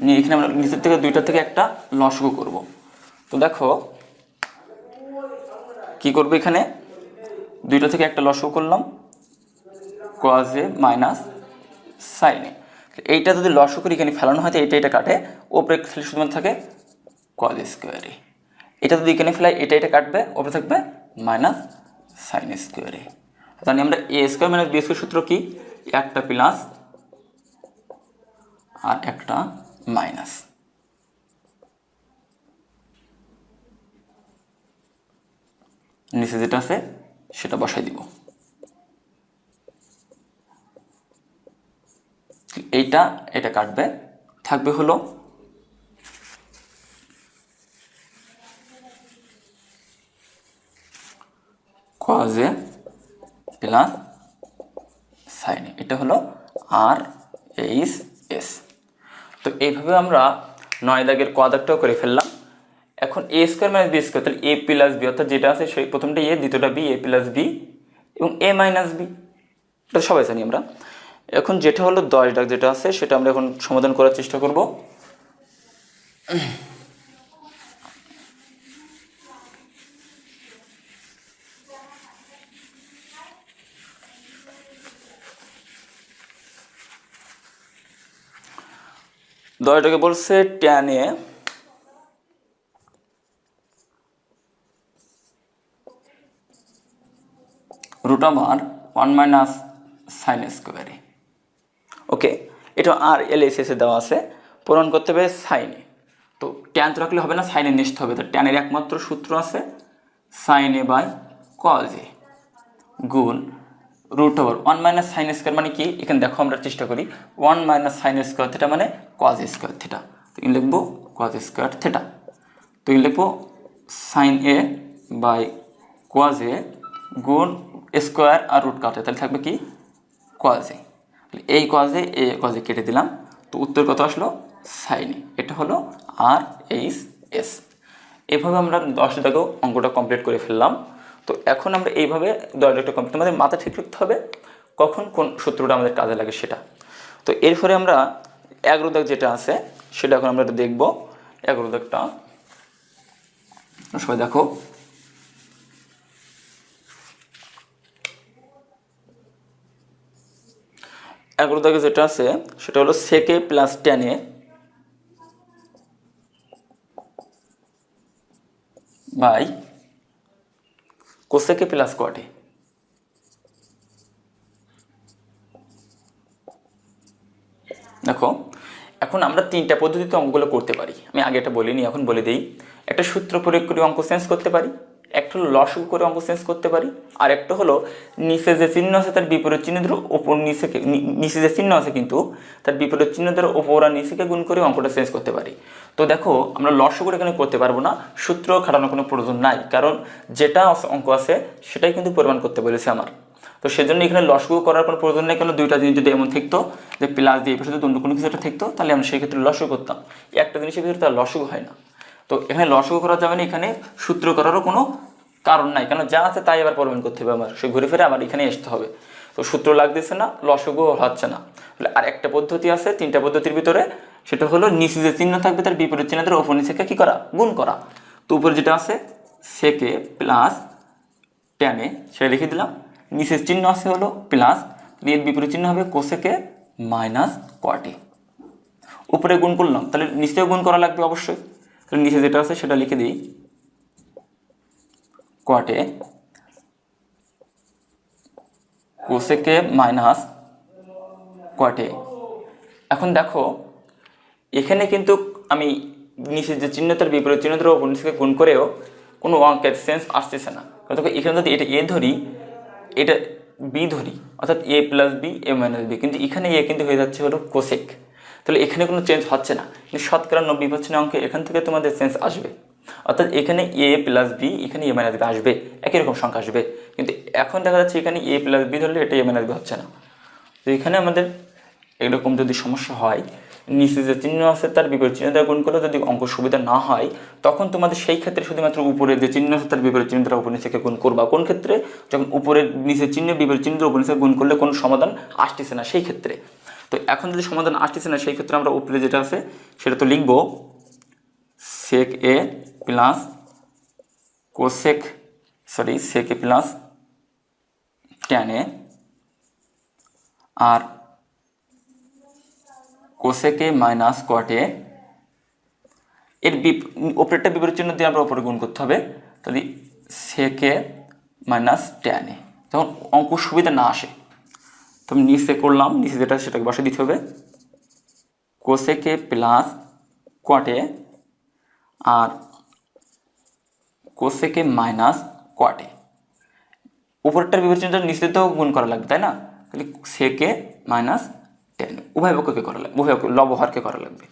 নিয়ে এখানে আমরা নিচের থেকে দুইটার থেকে একটা লসগু করব। তো দেখো কি করবো, এখানে দুইটা থেকে একটা লসগু করলাম কজ এ মাইনাস সাইন এ। এইটা যদি লসগু করি এখানে ফেলানো হয় তো এটা কাটে, ওপরে শুধুমাত্র থাকে কজ স্কোয়ার এ। এটা যদি এখানে ফেলাই এটা কাটবে, ওপরে থাকবে মাইনাস সাইন স্কোয়ার এ। জানি আমরা এ স্কোয়ার মাইনাস বি স্কোয়ার সূত্র কি, একটা প্লাস আর একটা মাইনাস। নিচে যেটা আছে সেটা বসাই দিব। এটা কাটবে, থাকবে হলো cos A plus sine A, এটা হলো আর এইচ এস। তো এইভাবে আমরা 9 দাগের ক দাগটাও করে ফেললাম। এখন এ স্কোয়ার মাইনাস বি স্কোয়ার, তাহলে এ প্লাস বি, অর্থাৎ যেটা আছে সেই প্রথমটা এ, দ্বিতীয়টা বি, এ প্লাস বি এবং এ মাইনাস বি, এটা সবাই জানি আমরা। এখন যেটা হলো 10 দাগ যেটা আছে সেটা আমরা এখন সমাধান করার চেষ্টা করব। দশটাকে বলছে tan A root over 1 minus sine স্কোয়ারে। ওকে, এটা আর এল এস এসে দেওয়া আছে, পূরণ করতে হবে সাইনে। তো ট্যান তো রাখলে হবে না, সাইনে নিতে হবে। তো ট্যানের একমাত্র সূত্র আছে sine A by cos A গুণ root over 1 minus sine square, মানে কি এখানে দেখো আমরা চেষ্টা করি 1 মাইনাস সাইন স্কোয়ার থিটা মানে কজ স্কোয়ার থিটা। তো এখানে লিখবো কজ স্কোয়ার থিটা। তো এখানে লিখবো sine A by cos A গুণ স্কোয়ার আর রুট কাটে, তাহলে থাকবে কি কজ এ। এই কজে এ কজে কেটে দিলাম, তো উত্তর কত আসলো সাইন এ। এটা হলো আর এইচ এস। এভাবে আমরা 10 দাগেও অঙ্কটা কমপ্লিট করে ফেললাম। তো এখন আমরা এইভাবে 10 দাগটা কমপ্লিট, আমাদের মাথা ঠিক রাখতে হবে কখন কোন সূত্রটা আমাদের কাজে লাগে সেটা। তো এরপরে আমরা 11 দাগ যেটা আছে সেটা এখন আমরা দেখব। 11 দাগটা সবাই দেখো, এগারো দাগে যেটা আছে সেটা হলো সেকে প্লাস টেনে বাই কোসেকে প্লাস কোয়াটে। দেখো এখন আমরা 3টা পদ্ধতিতে অঙ্কগুলো করতে পারি। আমি আগে এটা বলিনি, এখন বলে দিই। একটা সূত্র প্রয়োগ করে অঙ্ক চেঞ্জ করতে পারি, একটা হলো লসগু করে অঙ্ক চেঞ্জ করতে পারি, আর একটা হলো নিচে যে চিহ্ন আছে তার বিপরীত চিহ্ন দ্বারা ওপর নিচে যে চিহ্ন আছে কিন্তু তার বিপরীত চিহ্ন দ্বারা ওপর আর নিচেকে গুণ করে অঙ্কটা চেঞ্জ করতে পারি। তো দেখো আমরা লসগু এখানে করতে পারবো না, সূত্র খাটানোর কোনো প্রয়োজন নাই, কারণ যেটা অঙ্ক আছে সেটাই কিন্তু পরিমাণ করতে বলেছে আমার। তো সেজন্য এখানে লসগু করার কোনো প্রয়োজন নেই, কারণ দুইটা জিনিস যদি এমন থাকতো যে প্লাস দিয়ে পাশে যদি অন্য কোনো কিছু একটা থাকতো তাহলে আমরা সেই ক্ষেত্রে লসগু করতাম। একটা জিনিসের ভিতরে তার লসগু হয় না। তো এখানে লসগু করা যাবে না, এখানে সূত্র করারও কোনো কারণ নাই, কারণ যা আছে তাই আবার পরিমাণ করতে হবে, আমার সে ঘুরে ফিরে আবার এখানে আসতে হবে। তো সূত্র লাগতেছে না, লসগু হচ্ছে না। তাহলে আর একটা পদ্ধতি আছে 3টা পদ্ধতির ভিতরে, সেটা হলো নিচে যে চিহ্ন থাকবে তার বিপরীত চিহ্নের ওপর নিচেকে কী করা, গুণ করা। তো উপরে যেটা আছে সেকে প্লাস টেনে সেটা লিখে দিলাম, নিচের চিহ্ন আছে হলো প্লাস, এর বিপরীত চিহ্ন হবে কোসেকে মাইনাস কোয়াটে। উপরে গুণ করলাম, তাহলে নিচেও গুণ করা লাগবে অবশ্যই। তাহলে নিচে যেটা আছে সেটা লিখে দিই কোয়াটে কোসেকে মাইনাস কট এ। এখন দেখো এখানে কিন্তু আমি নিচে যে চিহ্নটার বিপরীত চিহ্নটার ওপর নিচে গুণ করেও কোনো অঙ্কের সেন্স আসতেছে না। দেখো এখানে যদি এটা এ ধরি, এটা বি ধরি, অর্থাৎ এ plus B A minus B, কিন্তু এখানে এ কিন্তু হয়ে যাচ্ছে হলো কোসেক। তাহলে এখানে কোনো চেঞ্জ হচ্ছে না, কিন্তু শতকরা 90% অঙ্কে এখান থেকে তোমাদের চেঞ্জ আসবে। অর্থাৎ এখানে এ প্লাস বি, এখানে এ মাইনাস বি আসবে, একই রকম সংখ্যা আসবে। কিন্তু এখন দেখা যাচ্ছে এখানে এ প্লাস বি ধরলে এটা এ মাইনাস বি হচ্ছে না। তো এখানে আমাদের এরকম যদি সমস্যা হয়, নিচে যে চিহ্ন আছে তার বিপরীত চিহ্ন দ্বারা গুণ করলে যদি অঙ্ক সুবিধা না হয়, তখন তোমাদের সেই ক্ষেত্রে শুধুমাত্র উপরের যে চিহ্ন আছে তার বিপরীত চিহ্ন দ্বারা উপর নিচেকে গুণ করবা। কোন ক্ষেত্রে? যখন উপরের নিচের চিহ্ন বিপরীত চিহ্ন উপর নিচে গুণ করলে কোনো সমাধান আসতেছে না সেই ক্ষেত্রে। তো এখন যদি সমাধান আসতেছে না সেই ক্ষেত্রে আমরা উপরে যেটা আছে সেটা তো লিখবো sec A plus sec A plus tan A আর কোসেকে মাইনাস কট এ, এর ওপরেরটা বিপরীত চিহ্ন দিয়ে আমরা ওপরে গুণ করতে হবে। তাহলে সেকে মাইনাস ট্যান এ, যখন অঙ্ক সুবিধা না আসে তো আমি নিচে করলাম, নিচে যেটা সেটাকে বসে দিতে হবে কোসেকে প্লাস কট এ আর কোসেকে মাইনাস কট এ। উপরেরটার বিপরীত চিহ্নটা নিচে তো গুণ করা লাগবে, তাই না? তাহলে সেকে মাইনাস ট্যান উভয় পক্ষকে করা লাগবে, উভয় লবহরকে করা লাগবে।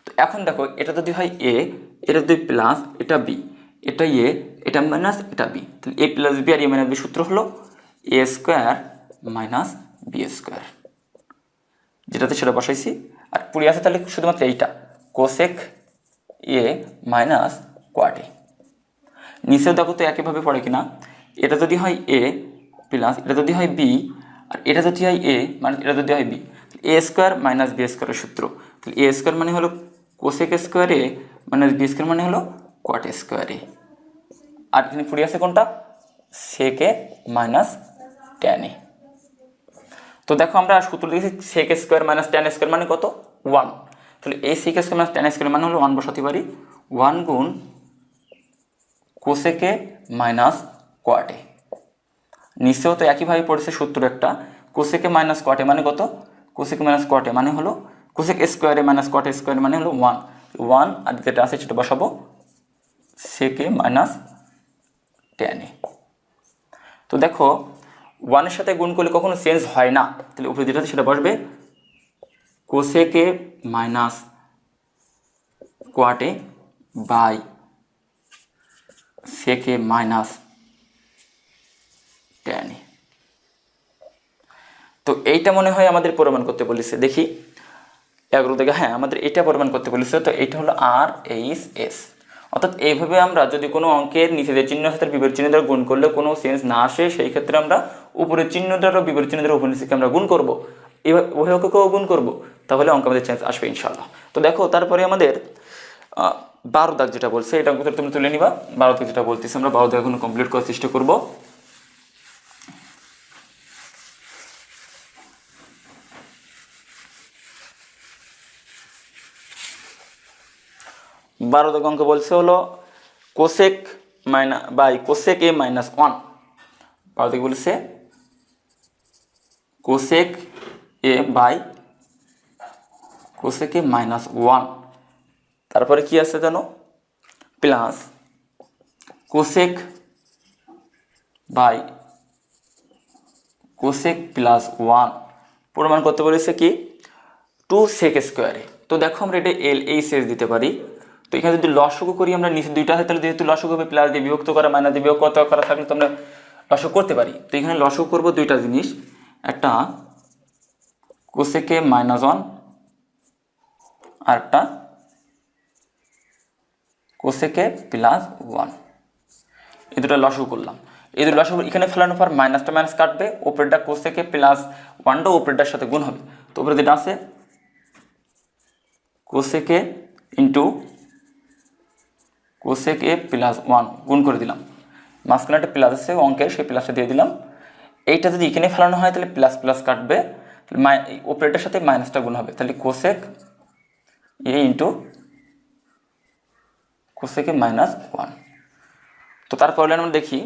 তো এখন দেখো এটা যদি হয় এ, এটা যদি প্লাস, এটা বি, এটা এ, এটা মাইনাস, এটা বি, তাহলে এ প্লাস বি আর এ মাইনাস বি সূত্র হলো এ স্কোয়ার মাইনাস বি স্কোয়ার, যেটাতে সেটা বসাইছি। আর পুরি আছে তাহলে শুধুমাত্র এইটা কোসেক এ মাইনাস কোয়াট এ। নিচেও দেখো তো একইভাবে পড়ে কিনা, এটা যদি হয় এ প্লাস, এটা যদি হয় বি, আর এটা যদি হয় এ মানে এটা যদি হয় বি, এ স্কোয়ার মাইনাস বি স্কোয়ারের সূত্র। তাহলে এ স্কোয়ার মানে হলো কোসেক স্কোয়ার এ মাইনাস বি স্কোয়ার মানে হলো কোয়াট স্কোয়ার এ। আর এখানে ফুরি আছে কোনটা? Sec A minus tan A. তো দেখো আমরা সূত্র দিয়েছি sec square minus tan square মানে কত? 1। তাহলে এই sec square minus tan square মানে হলো 1 বসাতে পারি, 1 গুণ কোসেকে মাইনাস কোয়াট এ। নিচেও তো একইভাবে পড়েছে সূত্র একটা, কোসেকে মাইনাস কোয়াট এ মানে কত? কোসেকে মাইনাস কোয়াট এ মানে হলো কোসেক স্কোয়ারে মাইনাস কোয়াট স্কোয়ার মানে হলো 1 আর যেটা আছে সেটা বসাবো সেকে মাইনাস ট্যান এ। তো দেখো 1 এর সাথে গুণ করলে কখনো চেঞ্জ হয় না, তাহলে উপরে যেটা আছে সেটা বসবে কোসেকে মাইনাস কোয়াট এ বাই সেকে মাইনাস ট্যান এ। তো এইটা মনে হয় আমাদের প্রমাণ করতে বলেছে, দেখি 11 থেকে, হ্যাঁ আমাদের এটা প্রমাণ করতে বলেছে। তো এইটা হলো আর এইচ এস। অর্থাৎ এইভাবে আমরা যদি কোনো অঙ্কের নিচে যে চিহ্ন আছে তার বিপরীত চিহ্ন দ্বারা গুণ করলে কোনো চেঞ্জ না আসে, সেই ক্ষেত্রে আমরা উপরের চিহ্ন দ্বারা বিপরীত চিহ্ন দ্বারা উপর নিচেকে আমরা গুণ করবো, এবার উভয়কেও গুণ করবো, তাহলে অঙ্ক আমাদের চেঞ্জ আসবে ইনশাল্লাহ। তো দেখো তারপরে আমাদের 12 দাগ যেটা বলছে এটা অঙ্ক তুমি তুলে নিবা। 12 দাগ যেটা বলতেছি আমরা 12 দাগ এখন কমপ্লিট করার চেষ্টা করবো। 12 দাগ অঙ্ক বলছে হলো কোসেক কোসেক এ মাইনাস 1। 12 দাগ বলছে cosec A by cosec A minus 1, তারপরে কি আছে জানো? Plus cosec by cosec plus 1 প্রমাণ করতে বলেছে কি 2 সেক স্কোয়ারে। তো দেখো আমরা এটা এল এই শেষ দিতে পারি। তো এখানে যদি লসগু করি আমরা নিচে দুইটা হয়, তাহলে যেহেতু লসগু হবে প্লাস দিয়ে বিভক্ত করা মাইনাস দিয়ে বিভক্ত করা থাকলে তো আমরা লসগু করতে পারি। তো এখানে লসগু করবো দুইটা জিনিস, একটা কোসেকে মাইনাস 1 আর একটা কোসেকে প্লাস 1, এই দুটো লসগু করলাম। এই দুটো লসগু এখানে ফেলানোর পর মাইনাসটা মাইনাস কাটবে, উপরেরটা কোসেকে প্লাস 1টা উপরেরটার সাথে গুণ হবে। তো উপরে যেটা আছে কোসেকে ইন্টু কোসেক এ প্লাস 1 গুণ করে দিলাম, মাঝখানে একটা প্লাস আছে অঙ্কের, সেই প্লাসটা দিয়ে দিলাম। এইটা যদি এখানে ফেলানো হয় তাহলে প্লাস প্লাস কাটবে, উপরেরটার সাথে মাইনাসটা গুণ হবে, তাহলে কোসেক এ ইন্টু কোসেকে মাইনাস 1। তো তারপরে আমরা দেখি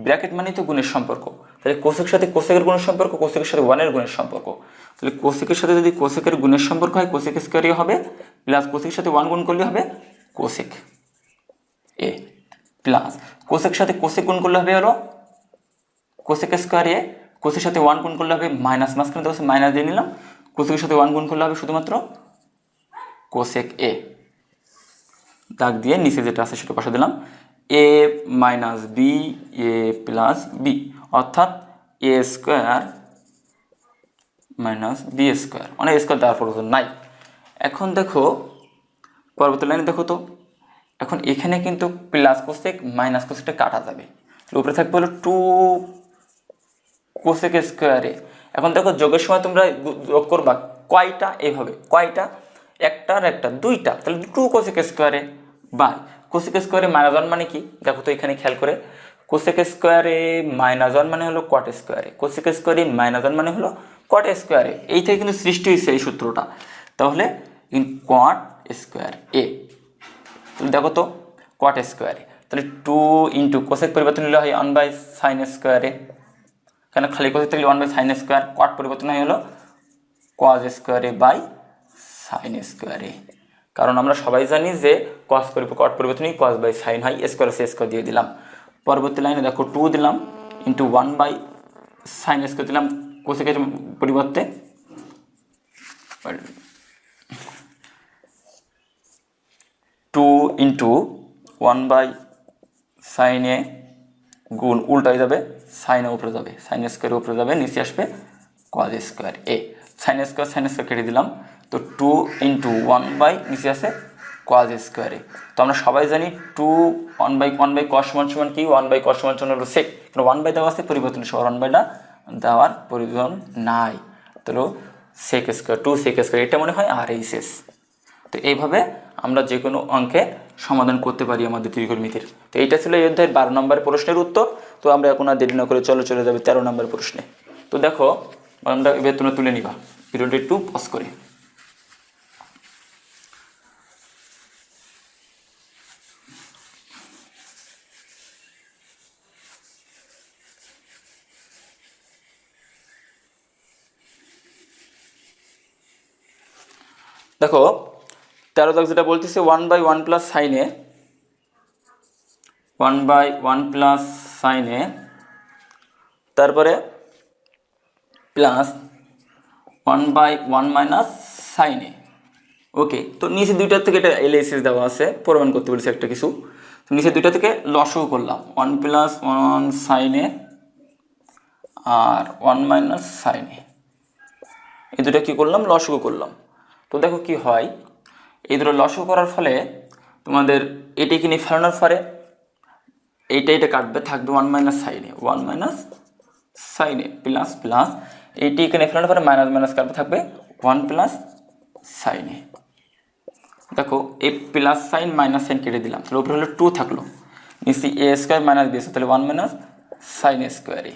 ব্র্যাকেট মানেই তো গুণের সম্পর্ক, তাহলে কোসেকের সাথে কোসেকের গুণের সম্পর্ক, কোসেকের সাথে 1 এর গুণের সম্পর্ক। তাহলে কোসেকের সাথে যদি কোসেকের গুণের সম্পর্ক হয় কোসেক স্কোয়ারই হবে, প্লাস কোসেকের সাথে 1 গুণ করলে হবে কোসেক এ, প্লাস কোসেকের সাথে কোসেক গুণ করলে হবে হলো কোসেক স্কোয়ার এ, কোসেকের সাথে 1 গুণ করলে হবে মাইনাস, মাঝখানে তো মাইনাস দিয়ে নিলাম, কোসেকের সাথে 1 গুণ করলে হবে শুধুমাত্র কোসেক এ। দাগ দিয়ে নিচে যেটা আছে সেটা বসা দিলাম, এ minus B A plus B, অর্থাৎ A square minus B square, অনেক স্কোয়ার দেওয়ার প্রয়োজন নাই। এখন দেখো পরবর্তী লাইনে দেখো তো, এখন এখানে কিন্তু প্লাস কোসেক মাইনাস কোসেকটা কাটা যাবে, উপরে থাকবে হলো 2 কোসেক স্কোয়ারে। এখন দেখো যোগের সময় তোমরা যোগ করবা কয়টা, এইভাবে কয়টা, একটা আর একটা দুইটা, তাহলে 2 কোসেক স্কোয়ারে বাই কোসেক স্কোয়ারে -1 মানে কি দেখো তো এখানে খেয়াল করে, কোসেক স্কোয়ারে -1 মানে হলো কট স্কোয়ারে, কোসেক স্কোয়ারে -1 মানে হলো কট স্কোয়ারে, এই থেকে কিন্তু সৃষ্টি হয়েছে এই সূত্রটা। তাহলে কট স্কোয়ার এ, তাহলে দেখো তো কট স্কোয়ারে, তাহলে 2 ইন্টু কোসেক পরিবর্তন নিলে হয় 1/sin স্কোয়ারে, কেন খালি কোসেক থাকলে 1/sin স্কোয়ার, কট পরিবর্তন হয় হলো কজ স্কোয়ারে বাই সাইন স্কোয়ারে, কারণ আমরা সবাই জানি যে কট পরিবর্তনই কজ বাই সাইন হয়, স্কোয়ার সে স্কোয়ার দিয়ে দিলাম। পরবর্তী লাইনে দেখো 2 দিলাম ইন্টু 1/sin স্কোয়ার দিলাম কোসেকের পরিবর্তে, 2 ইন্টু 1/sin এ গুণ উল্টা হয়ে যাবে, সাইনের উপরে যাবে, সাইন স্কোয়ারের উপরে যাবে, নিচে আসবে কজ স্কোয়ার এ, সাইন স্কোয়ার কেটে দিলাম, তো 2 ইন্টু 1 নিচে আসে কজ স্কোয়ারে। তো আমরা সবাই জানি 2 1/1 cos সমান কি, 1/cos সমান হলো সেক, 1 দেওয়া আছে পরিবর্তন সহ 1/টা দেওয়ার প্রয়োজন নাই, তাহলে সেক স্কোয়ার 2 সেক স্কোয়ার, এটা মনে হয় আর এই শেষ। তো এইভাবে আমরা যে কোনো অঙ্কে সমাধান করতে পারি আমাদের ত্রিকোণমিতির। তো এইটা ছিল এই অধ্যায়ের 12 নম্বর প্রশ্নের উত্তর। তো আমরা এখন আর দেরি না করে চলে যাবে 13 নম্বর প্রশ্নে। তো দেখো আমরা এবার তোমরা তুলে নিবা, ভিডিওটি একটু পজ করে। দেখো 13 দাগ যেটা বলতেছে 1/1 প্লাস সাইনে, 1/1 প্লাস সাইনে, তারপরে প্লাস 1/1 মাইনাস সাইনে। ওকে, তো নিচে দুইটার থেকে এটা এলএসএস দেওয়া আছে, প্রমাণ করতে বলেছে একটা কিছু। তো নিচে দুইটা থেকে লসও করলাম, 1 প্লাস 1 সাইনে আর 1 মাইনাস সাইনে, এই দুটো কী করলাম লসও করলাম। তো দেখো কি হয়, এই দুটো লসও করার ফলে তোমাদের এটি কিনে ফেলানোর পরে এইটা কাটবে, থাকবে 1 মাইনাস সাইনে, 1 মাইনাস সাইনে প্লাস প্লাস এইটি এখানে ফেলানোর পরে মাইনাস মাইনাস কাটবে, থাকবে 1 প্লাস সাইনে। দেখো এই প্লাস সাইন মাইনাস সাইন কেটে দিলাম, তাহলে উপরে হলো 2 থাকলো, নিচে এ স্কোয়ার মাইনাস বি, তাহলে 1 মাইনাস সাইন স্কোয়ারে,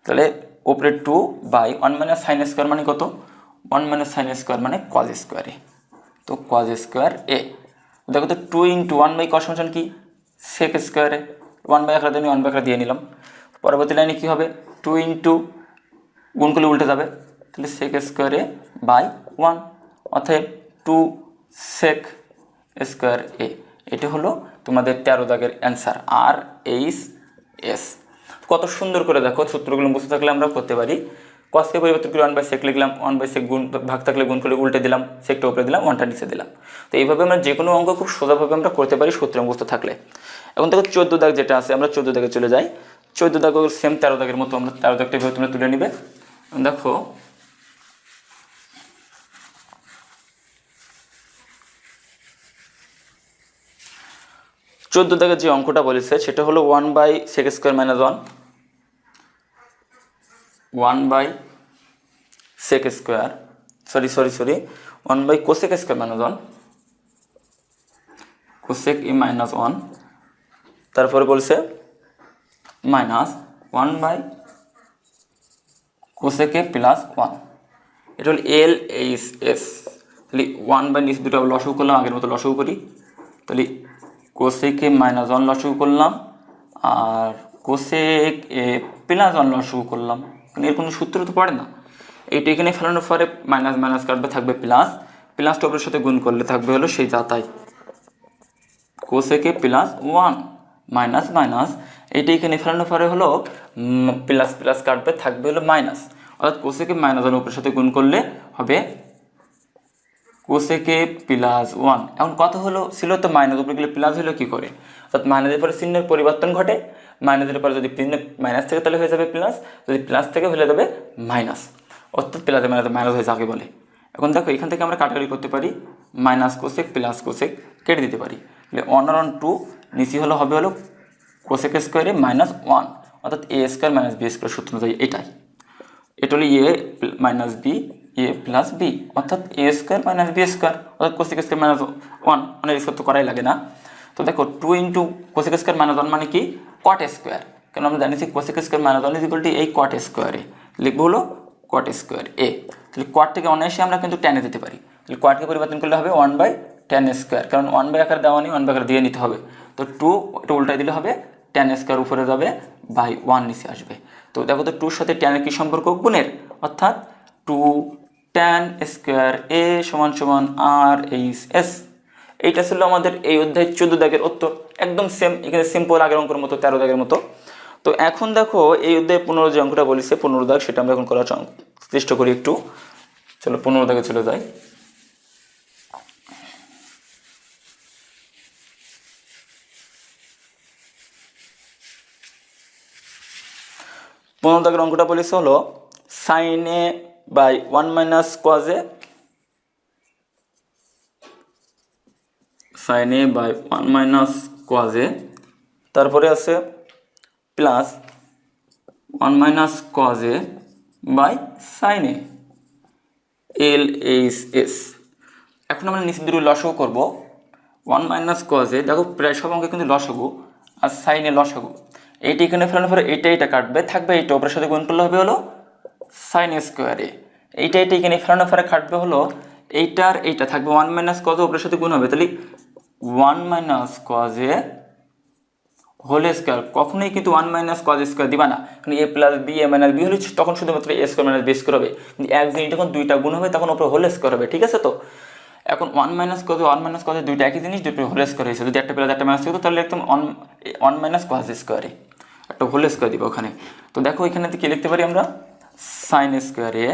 তাহলে উপরে 2/1 মাইনাস সাইন স্কোয়ার মানে কত, 1 মাইনাস সাইন স্কোয়ার মানে কজ স্কোয়ারে, তো কজ স্কোয়ার এ। দেখো তো 2 ইন্টু 1/cos সমান কি সেক স্কোয়ারে, 1/1 দিয়ে 1/1 দিয়ে নিলাম। পরবর্তী লাইনে কী হবে, 2 ইন্টু গুণ করলে উল্টে যাবে, তাহলে সেক স্কোয়ারে বাই 1, অর্থাৎ 2 সেক স্কোয়ার এ। এটা হলো তোমাদের 13 দাগের অ্যান্সার, আর এইচ এস। কত সুন্দর করে দেখো, সূত্রগুলো বুঝতে থাকলে আমরা করতে পারি। কসকে পরিবর্তন করে 1/sec লিখলাম, 1/sec গুণ ভাগ থাকলে গুণ করে উল্টে দিলাম, সেকটা উপরে দিলাম, 1টা নিচে দিলাম। তো এইভাবে আমরা যে কোনো অঙ্ক খুব সোজাভাবে আমরা করতে পারি সূত্র মুখস্থ থাকলে। এখন দেখো 14 দাগ যেটা আছে, আমরা 14 দাগে চলে যাই। 14 দাগ সেম 13 দাগের মতো, আমরা 13 দাগটা এভাবে তোমরা তুলে নিবে। দেখো 14 দাগের যে অঙ্কটা বলেছে সেটা হলো 1/sec square minus 1/sec square, sorry 1/cosec square minus 1, cosec এ মাইনাস 1, তারপরে বলছে মাইনাস 1/cosec এ প্লাস 1, এটা হল এল এইচ এস। তাহলে 1/, নিচে দুটো লসও করলাম, আগের মতো লসও করি, তাহলে cosec এ মাইনাস 1 লসও করলাম, আর cosec এ প্লাস 1 লসাগু করলাম, কারণ এর কোনো সূত্র তো পড়ে না। এইটা এখানে ফেলানোর পরে মাইনাস মাইনাস কাটবে, থাকবে প্লাস, প্লাস টপের সাথে গুণ করলে থাকবে হলো সেই যাতাই কোসেকে প্লাস 1 মাইনাস মাইনাস, এইটা এখানে ফেলানোর পরে হলো প্লাস প্লাস কাটবে, থাকবে হলো মাইনাস, অর্থাৎ কোসেকে মাইনাস 1 উপরের সাথে গুণ করলে হবে কোসেকে প্লাস 1। এখন কত হলো, ছিল তো মাইনাস, উপরে গেলে প্লাস হলো কী করে, অর্থাৎ মাইনাসের পরে চিহ্নের পরিবর্তন ঘটে, মাইনাসের পরে যদি মাইনাস থেকে তাহলে হয়ে যাবে প্লাস, যদি প্লাস থেকে হলে যাবে মাইনাস, অর্থাৎ প্লাসে মাইনাসে মাইনাস হয়ে যাকে বলে। এখন দেখো এখান থেকে আমরা কাটাকাটি করতে পারি, মাইনাস কোসেক প্লাস কোসেক কেটে দিতে পারি, তাহলে 1/2 নিচি হলো হবে হলো কোসেক স্কোয়ারে মাইনাস 1, অর্থাৎ A square minus B square সূত্র অনুযায়ী এটাই, এটা হলো এ minus B A plus B, অর্থাৎ A square minus B square, অর্থাৎ কোসেক স্কোয়ার মাইনাস 1, মানে স্কোয়ার তো করাই লাগে না। তো দেখো 2 ইন্টু কোসেক স্কোয়ার মাইনাস 1 মানে কি কট স্কোয়ার, কারণ আমরা জানিছি cosec square minus 1 is equal to এই কট স্কোয়ারে, লিখবো হলো কট স্কোয়ার এ, তাহলে কট থেকে অনায়াসে আমরা কিন্তু টেনে দিতে পারি, তাহলে কটকে পরিবর্তন করলে হবে 1/tan স্কোয়ার, কারণ 1 আকার দেওয়া নেই, 1 আকার দিয়ে নিতে হবে, তো 2 এটা উল্টাই দিলে হবে tan স্কোয়ার উপরে যাবে বাই 1 নিচে আসবে। তো দেখো তো 2 সাথে ট্যানের কি সম্পর্ক, গুণের, অর্থাৎ 2 tan স্কোয়ার এ সমান সমান আর এইচ এস। এইটা ছিল আমাদের এই অধ্যায় 14 দাগের উত্তর, একদম সেম, এখানে সিম্পল আগের অঙ্কের মতো 13 দাগের মতো। তো এখন দেখো এই অধ্যায়ে 15 যে অঙ্কটা বলেছে 15 দাগ, সেটা আমরা এখন করার চেষ্টা করি একটু। চলো 15 দাগে চলে যাই। 15 দাগের অঙ্কটা বলেছে হলো sine A by 1 minus cos A, sine A by 1 minus cos A, তারপরে আছে plus 1 minus cos A by sine A L H S. এখন আমরা নিচে দুটো লসাগু করবো, 1 মাইনাস কজ এ, দেখো প্রায় সব অঙ্কে কিন্তু লসাগু আর সাইনে লসাগু, এইটা এখানে ফেলানোর পরে এইটা কাটবে, থাকবে এইটা ওপরের সাথে গুণ করলে হবে হলো সাইন স্কোয়ারে, এইটা এখানে ফেলানোর পরে কাটবে হলো এইটার এইটা, থাকবে 1 মাইনাস কজ ওপরের সাথে গুণ হবে, তাহলে 1 minus cos A whole square, কখনোই কিন্তু 1 মাইনাস কজ স্কোয়ার দিবা না, কারণ A plus B A minus B হলে তখন শুধুমাত্র A square minus B square হবে, কিন্তু এক জিনিস যখন দুইটা গুণ হবে তখন ওপরে হোল স্কোয়ার হবে, ঠিক আছে। তো এখন 1 মাইনাস কজে দুইটা একই জিনিস, দুটো হোল স্কোয়ার হয়েছে, যদি একটা প্লাস একটা মাইনাস থাকতো তাহলে একদম 1 মাইনাস কজ স্কোয়ারে একটা হোল স্কোয়ার দিব ওখানে। তো দেখো এখানে কি লিখতে পারি আমরা, sine square A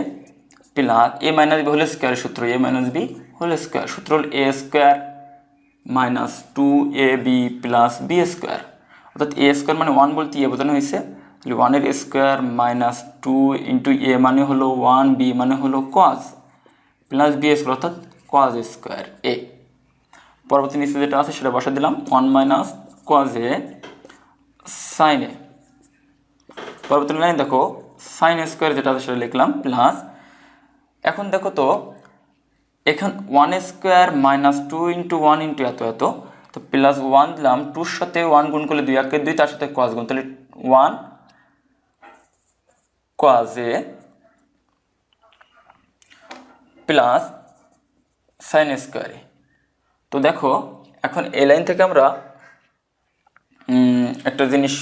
plus A minus B whole স্কোয়ারের সূত্র, A minus B whole square সূত্র হল A square minus 2ab plus B square, অর্থাৎ এ স্কোয়ার মানে 1 বলতে এ বোঝানো হয়েছে, তাহলে 1 এর স্কোয়ার মাইনাস 2 ইন্টু এ মানে হলো 1, বি মানে হলো কজ প্লাস বি স্কোয়ার, অর্থাৎ কজ স্কোয়ার এ। পরবর্তী নিচে যেটা আছে সেটা বসা দিলাম 1 minus cos A sine A, পরবর্তী লাইন দেখো সাইন স্কোয়ার যেটা আছে সেটা লিখলাম প্লাস, এখন দেখো তো এখান 1 স্কোয়ার মাইনাস 2 ইন্টু 1 ইন্টু এত এত, তো প্লাস 1 দিলাম, 2 সাথে 1 গুণ করলে 2 একে 2, তার সাথে কজ গুণ, তাহলে 1 কজ এ প্লাস সাইন স্কোয়ারে। তো দেখো এখন এই লাইন থেকে আমরা একটা জিনিস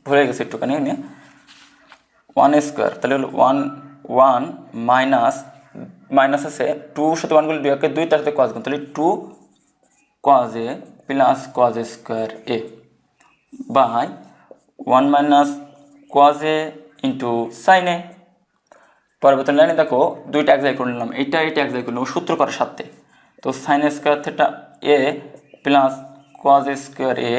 ভুলে গেছি একটুখানি, 1 স্কোয়ার তাহলে হলো 1 মাইনাস মাইনাস আছে 2 সাথে 1 গুণলে 2 একে 2, তার সাথে কজ গুণ, তাহলে 2 cos A plus cos square A by 1 minus cos A into sine A. পরবর্তী লাইনে দেখো দুইটা এক জায়গায় করে নিলাম, এইটা এক জায়গায় করে নেব সূত্র করার সাথে, তো sine square theta A plus cos square A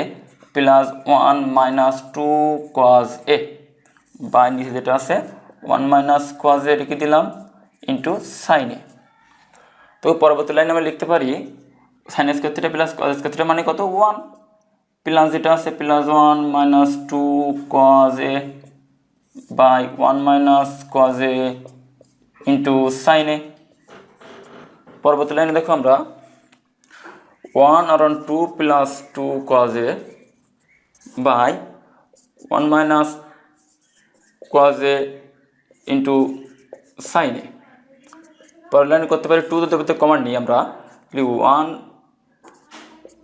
plus 1 minus 2 cos A by নিচে যেটা আছে 1 মাইনাস কজ এ রেখে দিলাম ইন্টু সাইন এ। তো পরবর্তী লাইনে আমরা লিখতে পারি sine square theta plus cos square theta মানে কত 1, প্লাস যেটা আছে plus 1 minus 2 cos A by 1 minus cos A into sine A. পরবর্তী লাইনে দেখো আমরা 1 around 2 plus 2 cos A by 1 minus cos A into sine A. পরের লাইনে করতে পারি 2 দিতে কমন নিই আমরা, 1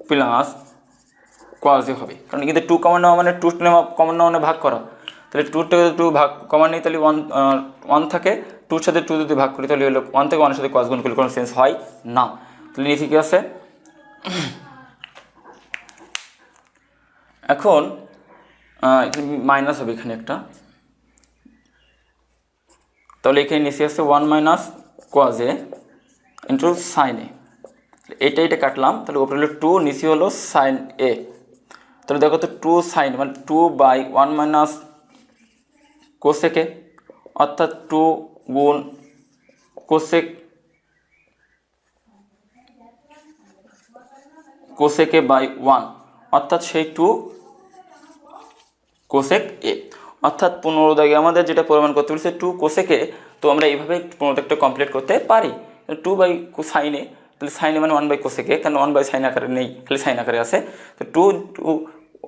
প্লাস কজ এ হবে, কারণ কিন্তু 2 কমন নেওয়া মানে 2 কমন নেওয়া মানে ভাগ করা, তাহলে 2 টু ভাগ কমন নেই, তাহলে 1 থাকে, 2-র সাথে 2 যদি ভাগ করি তাহলে হলো 1 থেকে 1-এর সাথে cos গুণ করলে কোনো সেন্স হয় না। তাহলে নিচে কী আছে, এখন মাইনাস হবে এখানে একটা, তাহলে এখানে নিচে আসছে 1 minus cos a into sine A, এটা কাটলাম, তাহলে উপরে হলো 2, নিচে হলো সাইন এ। তাহলে দেখো তো 2 সাইন মানে 2/1 মাইনাস কোসেক এ, অর্থাৎ 2 গুণ কোসেক এ বাই 1, অর্থাৎ সেই 2 কোসেক এ, অর্থাৎ 15 দাগে আমাদের যেটা প্রমাণ করতে বলেছে 2 কোসেক এ। তো আমরা এইভাবে 15 দাগটা কমপ্লিট করতে পারি। 2/sin এ, তাহলে সাইন এ মানে 1/কোসেক এ, কারণ 1/sin আকারে নেই, খালি সাইন আকারে আছে। তো 2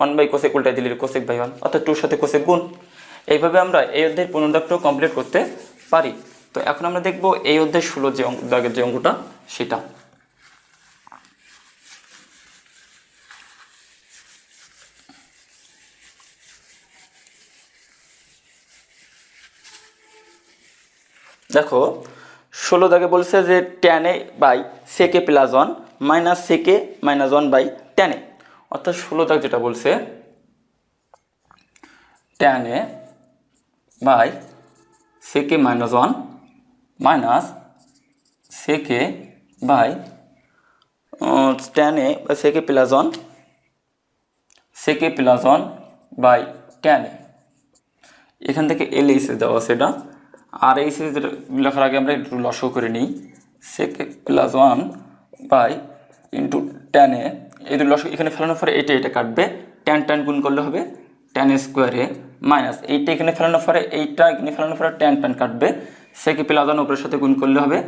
1/কোসেক উল্টাই দিলে কোসেক বাই 1, অর্থাৎ 2-র সাথে কোসেক গুণ। এইভাবে আমরা এই অধ্যায়ের 15 দাগটাও কমপ্লিট করতে পারি। তো এখন আমরা দেখব এই অধ্যায় 16 যে দাগের যে অঙ্কটা সেটা। দেখো 16 দাগে বলছে যে tan a by sec a plus 1 minus sec a minus 1 by tan a, অর্থাৎ 16 দাগ যেটা বলছে tan a by sec a minus 1 minus sec a by tan a by sec a plus 1 sec a plus 1 by tan a, এখান থেকে LHS দেওয়া আছে এটা। আর এই সিরিজ লেখার আগে আমরা একটু লসও করে নিই, sec a plus 1 by into tan a, এই দুটো লসও এখানে ফেলানোর পরে এটা কাটবে, tan গুণ করলে হবে tan স্কোয়ারে মাইনাস এইটা এখানে ফেলানোর পরে এইটা এখানে ফেলানোর পরে tan কাটবে, sec a প্লাস 1 উপরের সাথে গুণ করলে হবে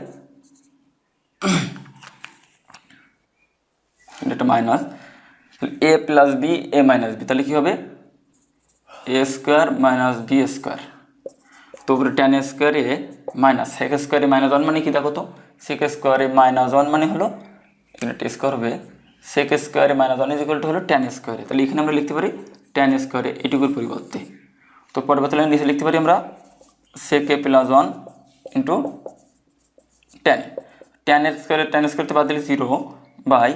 এটা minus a plus b a minus b, তাহলে কী হবে a square minus b square, তো উপরে tan স্কোয়ারে মাইনাস sec স্কোয়ারে মাইনাস 1 মানে কি দেখো তো, sec স্কোয়ারে মাইনাস 1 মানে হলো এখানে টি স্কোয়ার হবে sec স্কোয়ারে মাইনাস 1 ইজ ইকুয়াল টু হলো tan স্কোয়ারে, তাহলে এখানে আমরা লিখতে পারি tan স্কোয়ারে এইটুকুর পরিবর্তে। তো পরবর্তী লাইনে নিচে লিখতে পারি আমরা sec a plus 1 into tan স্কোয়ারতে বাদ দিলে 0 by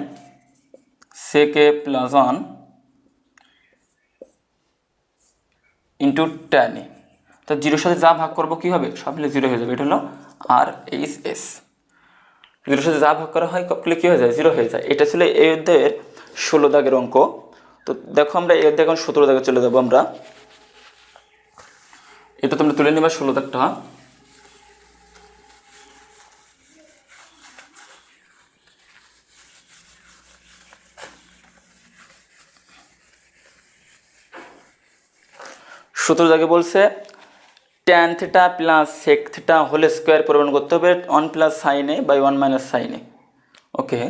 sec a plus 1 into tan a, তো 0-এর সাথে যা ভাগ করবো কী হবে, সব মিলে 0 হয়ে যাবে, এটা হলো RHS। 0-এর সাথে যা ভাগ করা হয় করলে কী হয়ে যায়, 0 হয়ে যায়। এটা ছিল এই অধ্যায়ের 16 দাগের অঙ্ক। তো দেখো আমরা এই অধ্যায় এখন 17 দাগে চলে যাবো আমরা, এটা তোমরা তুলে নেবা 16 দাগটা। সূত্র দাগে বলছে tan theta plus sec theta whole square প্রমাণ করতে হবে 1 plus sine A by 1 minus sine A. Okay,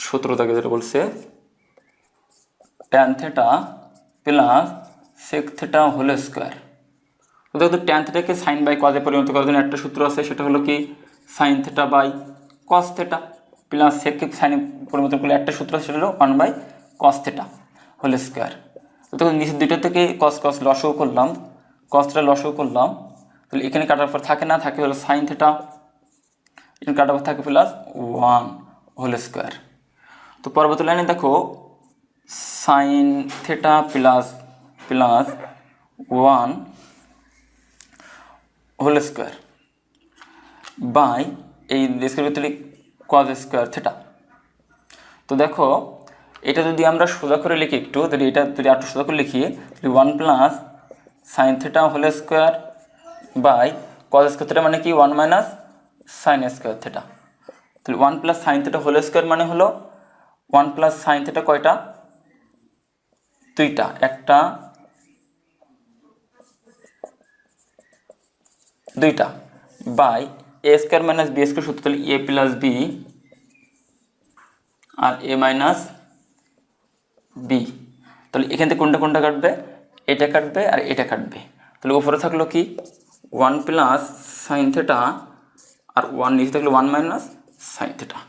সূত্র দাগে যেটা বলছে tan theta plus sec theta whole square, তো দেখো tan থিটাকে সাইন বাই কজে পরিণত করার জন্য একটা সূত্র আছে, সেটা হলো কি sine theta by cos theta, plus সেককে সাইনে পরিণত করলে একটা সূত্র আছে, সেটা হলো 1 by cos theta whole square. তো নিচের দুইটা থেকে কস লসও করলাম, কসটা লসও করলাম, তাহলে এখানে কাটার পর থাকে না, থাকে হলো সাইন থিটা, এখানে কাটার পর থাকে প্লাস 1 হোল স্কোয়ার। তো পরবর্তী লাইনে দেখো sine theta plus 1 whole square by এই স্কোয়ার ভিতরে কজ স্কোয়ার থিটা। তো দেখো এটা যদি আমরা সোজা করে লিখি একটু, তাহলে এটা যদি একটু সোজা করে লিখি, তাহলে 1 plus sine theta whole square by cos square theta মানে কি 1 মাইনাস সাইন স্কোয়ার থিটা। তাহলে 1 plus sine theta whole square মানে হলো 1 প্লাস সাইন থিটা কয়টা, দুইটা, একটা দুইটা by A square minus B square সূত্র, তাহলে এ প্লাস বি আর এ মাইনাস বি। তাহলে এখান থেকে কোনটা কাটবে, এটা কাটবে আর এটা কাটবে, তাহলে উপরে থাকলো কি 1 প্লাস সাইন থিটা আর 1 নিচে থাকলো 1 মাইনাস সাইন থিটা।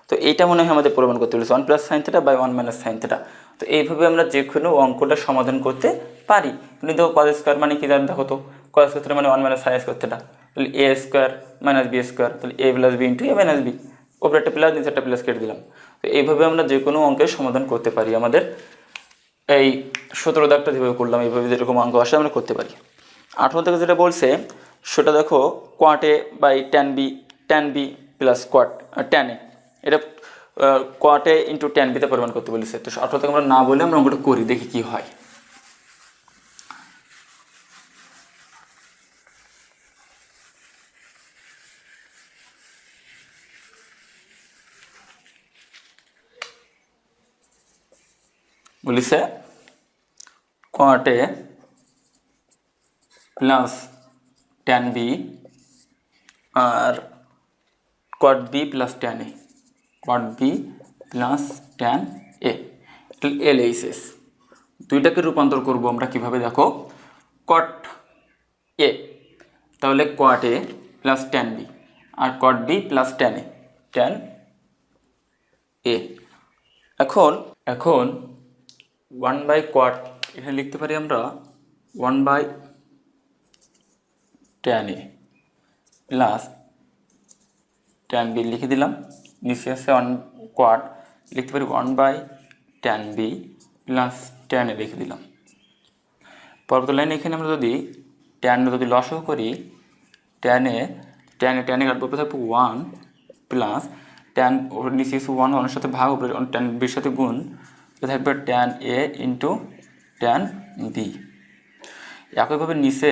তো এইটা মনে হয় আমাদের প্রমাণ করতে বলেছে 1 plus sine theta by 1 minus sine theta. তো এইভাবে আমরা যে কোনো অঙ্কটা সমাধান করতে পারি। কিন্তু দেখো কজ স্কোয়ার মানে কি জানি, দেখো তো কজ স্কোয়ার মানে 1 মাইনাস সাইন স্কোয়ার থিটা, তাহলে A square minus B square, তাহলে A plus B into A minus B, ওপরে একটা প্লাস নিচে একটা প্লাস কেটে দিলাম। তো এইভাবে আমরা যে কোনো অঙ্কের সমাধান করতে পারি। আমাদের এই 17 দাগটা যেভাবে করলাম এইভাবে যেরকম অঙ্ক আসে আমরা করতে পারি। 18 থেকে যেটা বলছে সেটা দেখো cot A by tan B plus tan A, এটা কোয়াট এ ইন্টু ট্যান বিতে পরিমাণ করতে বলেছে। তো 18 থেকে আমরা না বলে আমরা অঙ্কটা করি, দেখি কি হয়। বলিছে cot A plus tan B আর cot B plus tan A, cot B plus tan A, LHS. দুইটাকে রূপান্তর করব আমরা কিভাবে, দেখো কট এ তাহলে cot A plus tan B আর cot B plus tan A. এখন 1 বাই কোয়াট এখানে লিখতে পারি আমরা 1 by tan A plus tan B লিখে দিলাম, নিচে আছে 1 কোয়াট, লিখতে পারি 1 by tan B plus tan এ লিখে দিলাম। পরবর্তী লাইনে এখানে আমরা যদি ট্যান যদি লসও করি, ট্যান এ কাটবো, থাকবে 1 প্লাস ট্যান ওর নিচে 1 1 সাথে ভাগ, উপরে ট্যান বির সাথে গুণ, থাকবে tan A into tan B. একইভাবে নিচে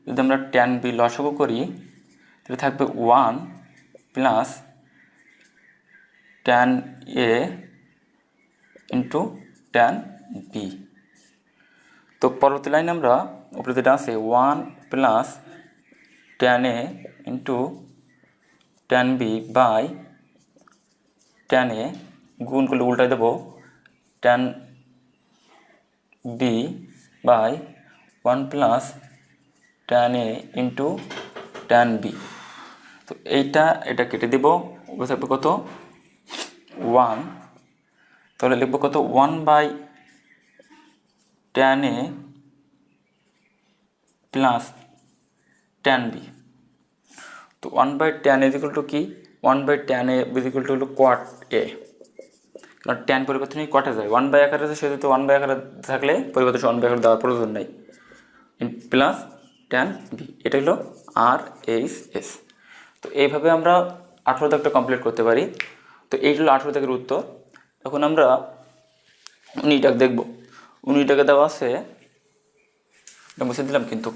যদি আমরা ট্যান বি লসও করি তাহলে থাকবে 1 plus tan A into tan B. তো পরবর্তী লাইনে আমরা উপরে যেটা আছে 1 plus tan A into tan B by tan A গুণ করলে উল্টায় দেবো tan B by 1 plus tan A into tan B. তো এটা কেটে দেবো, উপরে থাকবে কত 1, তাহলে লিখবো কত 1 by tan A plus tan B. তো 1 by tan A equal to কি, 1 by tan A equal to হলো কোয়াট এ, কারণ ট্যান পরিবর্তন কোয়াটে যায়, 1 বাই আকারে আছে, সেহেতু 1 বাই আকারে থাকলে পরিবর্তন 1 বাই আকারে দেওয়ার প্রয়োজন নেই, প্লাস ট্যান বি, এটা হলো আর এইচ এস। তো এইভাবে আমরা 18 দাগটা কমপ্লিট করতে পারি। তো এই হলো 18 দাগের উত্তর। এখন আমরা 19 দাগ দেখব। 19 দাগে দেওয়া আছে, এটা মুছে দিলাম কিন্তু,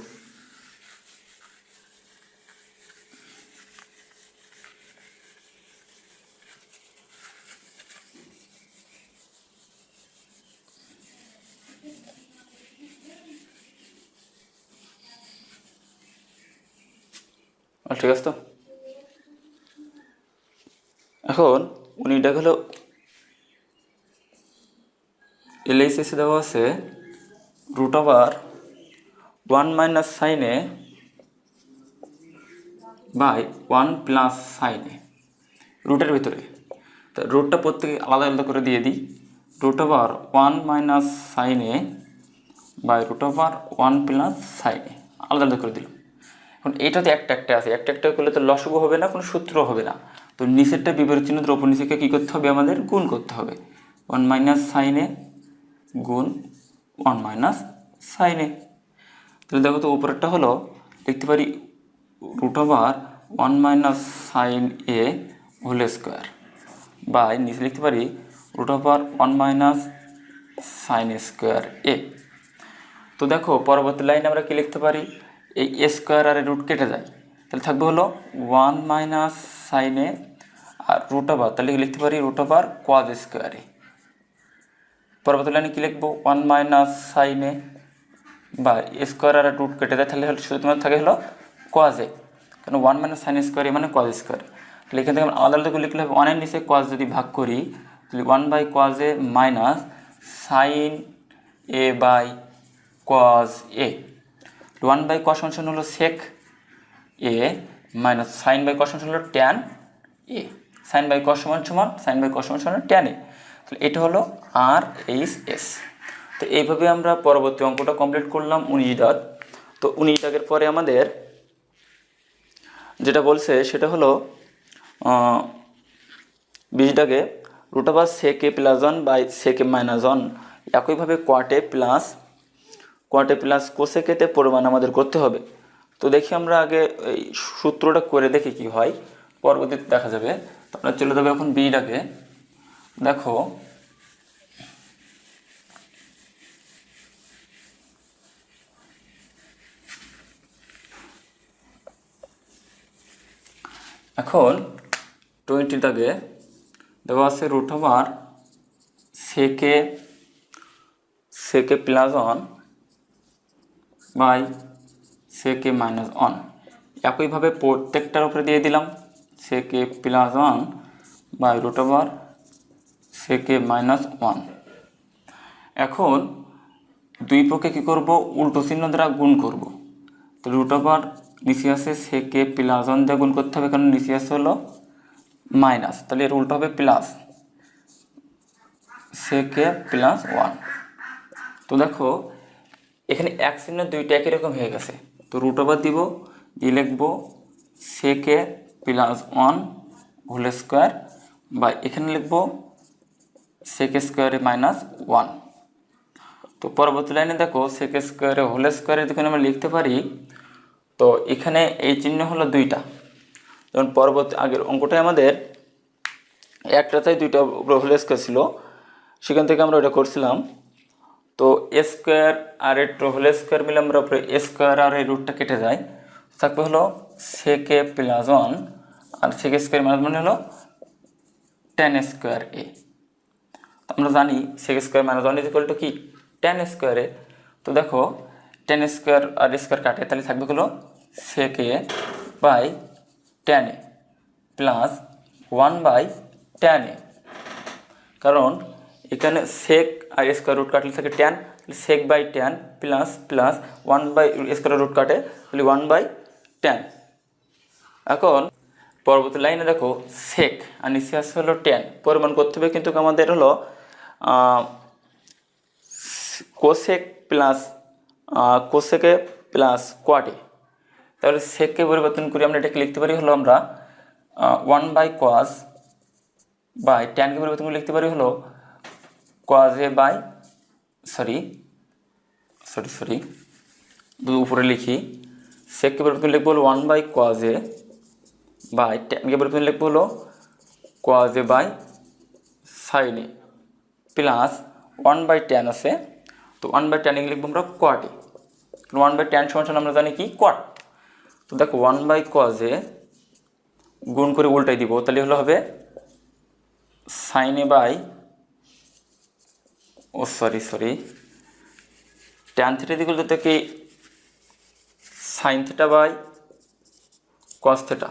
ঠিক আছে। তো এখন 19 দাগ হলো এলএইচএসে দেওয়া আছে root over 1 minus sine A by 1 plus sine A, রুটের ভিতরে। তো রুটটা প্রত্যেকে আলাদা আলাদা করে দিয়ে দিই, root over 1 minus sine A by root over 1 plus sine A, আলাদা আলাদা করে দিলাম। এখন এইটাতে একটা আছে, একটা করলে তো লসগু হবে না, কোনো সূত্র হবে না। তো নিচেরটা বিপরীত চিহ্ন দ্রব্য নিচেকে কী করতে হবে, আমাদের গুণ করতে হবে, 1 মাইনাস সাইন এ গুণ 1 মাইনাস সাইন এ। তাহলে দেখো তো উপরেরটা হলো লিখতে পারি root over 1 minus sine A whole square by নিচে লিখতে পারি root over 1 minus sine square A. তো দেখো পরবর্তী লাইনে আমরা কি লিখতে পারি, এই এ স্কোয়ার আর রুট কেটে যায়, তাহলে থাকবে হলো 1 মাইনাস সাইন এ আর রুট ওভার, তাহলে লিখতে পারি রুট ওভার কোয়াজ স্কোয়ার এ। পরবর্তী লাইনে কী লিখবো 1 মাইনাস সাইন এ বা স্কোয়ার আর রুট কেটে দেয়, তাহলে শুধুমাত্র থাকে হলো কজ এ, কারণ 1 মাইনাস সাইন স্কোয়ার এ মানে কজ স্কোয়ার। তাহলে এখান থেকে আমরা আলাদা আলাদা করে লিখলে হবে 1 এর নিচে কজ যদি ভাগ করি তাহলে 1 by cos A minus sine A by cos A, 1 by cos হলো sec A minus sine by cos হলো tan A. Sine by cos সমান সমান সাইন বাই কস সমান সমান ট্যান এ। তাহলে এটা হলো আর এইচ এস। তো এইভাবে আমরা পরবর্তী অঙ্কটা কমপ্লিট করলাম 19 দাগ। তো 19 দাগের পরে আমাদের যেটা বলছে সেটা হলো 20 দাগে root over sec A plus 1 by সেকে মাইনাস 1 একইভাবে কোয়াটে প্লাস কোসেকেতে পরিমাণ আমাদের করতে হবে। তো দেখি আমরা আগে এই সূত্রটা করে দেখি কি হয়, পরবর্তীতে দেখা যাবে। তো আমরা চলে যাবে এখন বি দাগে। দেখো এখন 20 দাগে দেওয়া আছে root over sec A plus 1 by সেকে মাইনাস 1, একইভাবে প্রত্যেকটার উপরে দিয়ে দিলাম sec A plus 1 by root over sec A minus 1। এখন দুই পক্ষে কী করব, উল্টো চিহ্ন দ্বারা গুণ করব। তো রুট ওভার নিচে আছে সেকে প্লাস 1 দিয়ে গুণ করতে হবে, কারণ নিচে আছে হলো মাইনাস, তাহলে এর উল্টো হবে প্লাস সেকে প্লাস 1। তো দেখো এখানে এক চিহ্ন দুইটা একই রকম হয়ে গেছে। তো রুট ওভার দিব, দিয়ে লিখবো সেকে প্লাস 1 হোল স্কোয়ার বা এখানে লিখবো সেকে স্কোয়ারে মাইনাস 1। তো পরবর্তী লাইনে দেখো সেকে স্কোয়ারে হোল স্কোয়ারে যখন আমরা লিখতে পারি, তো এখানে এই চিহ্ন হলো দুইটা। যেমন পরবর্তী আগের অঙ্কটায় আমাদের একটাতেই দুইটা হোল স্কোয়ার ছিল, সেখান থেকে আমরা ওটা করছিলাম। তো এ স্কোয়ার আর এর হোল স্কোয়ার মিলে আমরা উপরে এ স্কোয়ার আর এই রুটটা কেটে যায়, থাকবে হলো সেকে প্লাস 1 আর সেকে স্কোয়ার মাইনাস মানে হলো টেন স্কোয়ার এ। আমরা জানি সেকে স্কোয়ার মাইনাস 1 ইকুয়াল টু কি টেন স্কোয়ারে। তো দেখো টেন স্কোয়ার আর স্কোয়ার কাটে, তাহলে থাকবে হলো sec A by tan A plus 1 by tan A, কারণ এখানে সেক আর স্কোয়ার রুট কাটলে থাকে tan, sec by tan plus 1 by square root কাটে, তাহলে 1 বাই টেন। এখন পরবর্তী লাইনে দেখো সেক আর নিচে আসছে হলো টেন, পরিমাণ করতে হবে কিন্তু আমাদের হলো কোসেকে প্লাস কোয়াটে। তাহলে সেককে পরিবর্তন করে আমরা এটাকে লিখতে পারি হলো আমরা 1 বাই কস বাই টেনকে পরিবর্তন করে লিখতে পারি হলো কজ এ বাই সরি উপরে লিখি সেককে পরিবর্তন লিখবো হলো 1 বাই কজ এ বাই টেনকে পরিবর্তন লিখবো হলো cos A by sine A plus 1 by tan আছে, তো 1 বাই টেন লিখবো আমরা কোয়াটে। 1 বাই টেন সমান আমরা জানি কি কোয়াট। তো দেখো 1 বাই কজ এ গুণ করে উল্টাই দিব, তাহলে হলো হবে sine A by tan theta দিকে বলতে কি sine theta by cos theta.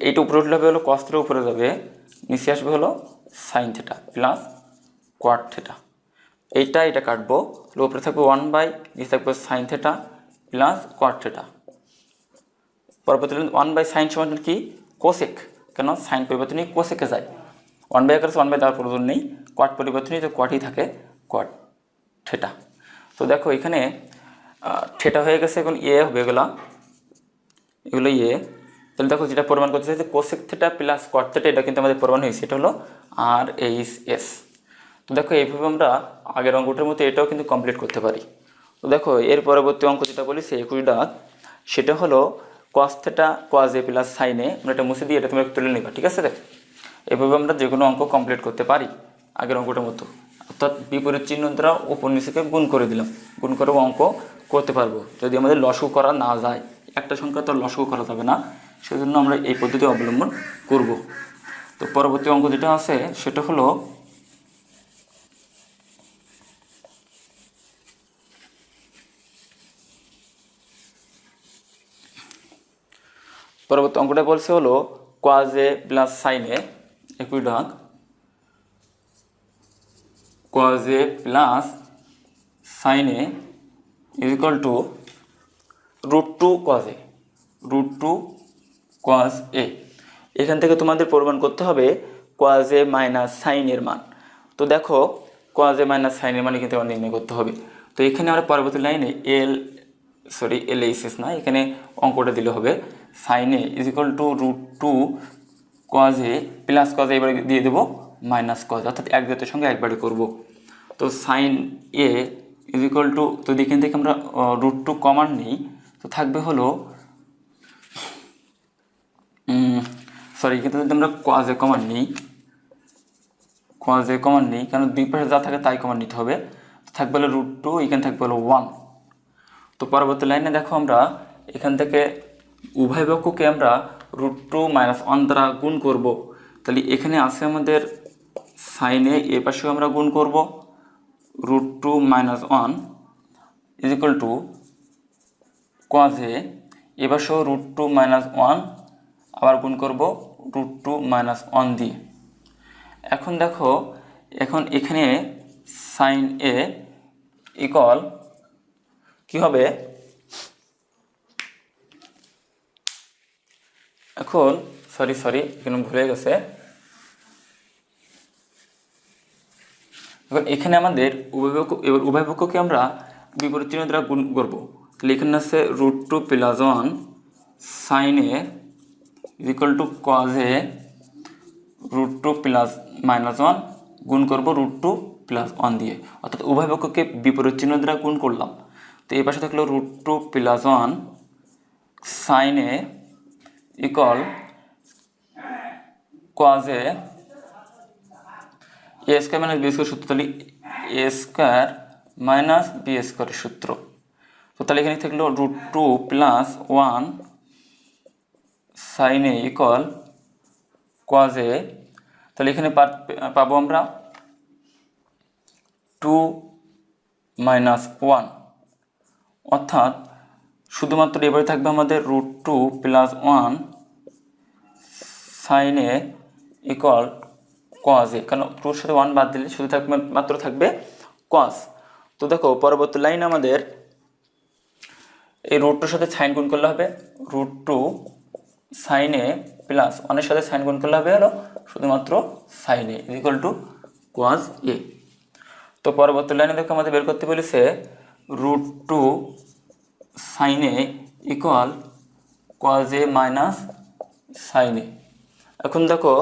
এইটা উপরে উঠলে হবে হলো কস থিটা উপরে যাবে, নিচে আসবে হলো সাইন থিটা প্লাস কোয়াট থিটা। এটা কাটবো, উপরে থাকবে 1 বাই নিচে থাকবে সাইন থিটা প্লাস কোয়াট থিটা। পরবর্তী 1 বাই সাইন সমান কি কোসেক, কেন সাইন পরিবর্তনই কোসেকে যায়। 1 বাই আকারে 1 বাই দেওয়ার প্রয়োজন নেই, কোয়াট পরিবর্তনই তো কোয়াটই থাকে কোয়াট থিটা। তো দেখো এখানে থিটা হয়ে গেছে, এখন এ হবে এগুলো এ। তাহলে দেখো যেটা প্রমাণ করতে চাইছে কোসেক থিটা প্লাস কোয়াট থিটা, এটা কিন্তু আমাদের প্রমাণ হয়েছে, এটা হলো আর এইচ এস। তো দেখো এইভাবে আমরা আগের অঙ্কটার মতো এটাও কিন্তু কমপ্লিট করতে পারি। তো দেখো এর পরবর্তী অঙ্ক যেটা বলেছি 21 দাগ, সেটা হলো cos theta cos A plus sine A. আমরা এটা মুছে দিয়ে এটা তুমি তুলে নিবা, ঠিক আছে? দেখো এভাবে আমরা যে কোনো অঙ্ক কমপ্লিট করতে পারি আগের অঙ্কটার মতো, অর্থাৎ বিপরীত চিহ্ন দ্বারা উপর নিচেকে গুণ করে দিলাম, গুণ করে অঙ্ক করতে পারবো যদি আমাদের লসগু করা না যায়। একটা সংখ্যা তো লসগু করা যাবে না, সেজন্য আমরা এই পদ্ধতি অবলম্বন করব। তো পরবর্তী অঙ্ক যেটা আছে সেটা হলো পরবর্তী অঙ্কটা বলছে হলো কজ এ প্লাস সাইন এ 21 দাগ, cause A plus sine A is equal to √2 cos এ। এখান থেকে তোমাদের প্রমাণ করতে হবে কজ এ মাইনাস সাইনের মান। তো দেখো কজ এ মাইনাস সাইনের মান এখান থেকে আমার নির্ণয় করতে হবে। তো এখানে আমরা পরবর্তী লাইনে এল এইচ না, এখানে অঙ্কটা দিলে হবে sine A is equal to √2 cos A plus cos A, এবারে দিয়ে দেবো মাইনাস কজ, অর্থাৎ এক জাতের সঙ্গে একবারে করব। তো sine A is equal to, তো এখান থেকে আমরা √2 কমন নিই, তো থাকবে হলো এখান থেকে যদি আমরা কজ এ কমন নিই, কারণ দুই পাশে যা থাকে তাই কমন নিতে হবে। থাকবে হলো √2, এখানে থাকবে হলো 1। তো পরবর্তী লাইনে দেখো আমরা এখান থেকে উভয় পক্ষকে আমরা √2 - 1 দ্বারা গুণ করব। তাহলে এখানে আছে আমাদের সাইনে এ পাশেও আমরা গুণ করব √2 - 1 is equal to cos A, এ পাশেও √2 - 1 আবার গুণ করব √2 - 1 দিয়ে। এখন দেখো এখানে সাইন এ ইকুয়াল কি হবে, এখন সরি এখানে ভুলে গেছে। এখন এখানে আমাদের উভয় পক্ষকে আমরা বিপরীত চিহ্ন দ্বারা গুণ করব। তাহলে এখানে আছে √2 + 1 sine A is equal to cos A √2 + -1 গুণ করব √2 + 1 দিয়ে, অর্থাৎ উভয় পক্ষকে বিপরীত চিহ্ন দ্বারা গুণ করলাম। তো এই পাশে থাকলো √2 + 1 sine A equal cos A square - B square সূত্র, তাহলে a² - b² সূত্র। তো তাহলে এখানে থাকলো √2 + 1 sine A equal cos A, তাহলে এখানে পাবো আমরা 2 - 1, অর্থাৎ শুধুমাত্র এবারে থাকবে আমাদের √2 + 1 sine A equal cos A, কারণ 2 সাথে 1 বাদ দিলে শুধু থাকবে কজ। তো দেখো পরবর্তী লাইন আমাদের এই √2 সাথে সাইন গুণ করলে হবে √2 সাইন এ প্লাস 1 সাথে সাইন গুণ করলে হবে হলো শুধুমাত্র sine A is equal to cos A. তো পরবর্তী লাইনে দেখো আমাদের বের করতে বলেছে √2 sine A equal cos A minus sine A. এখন দেখো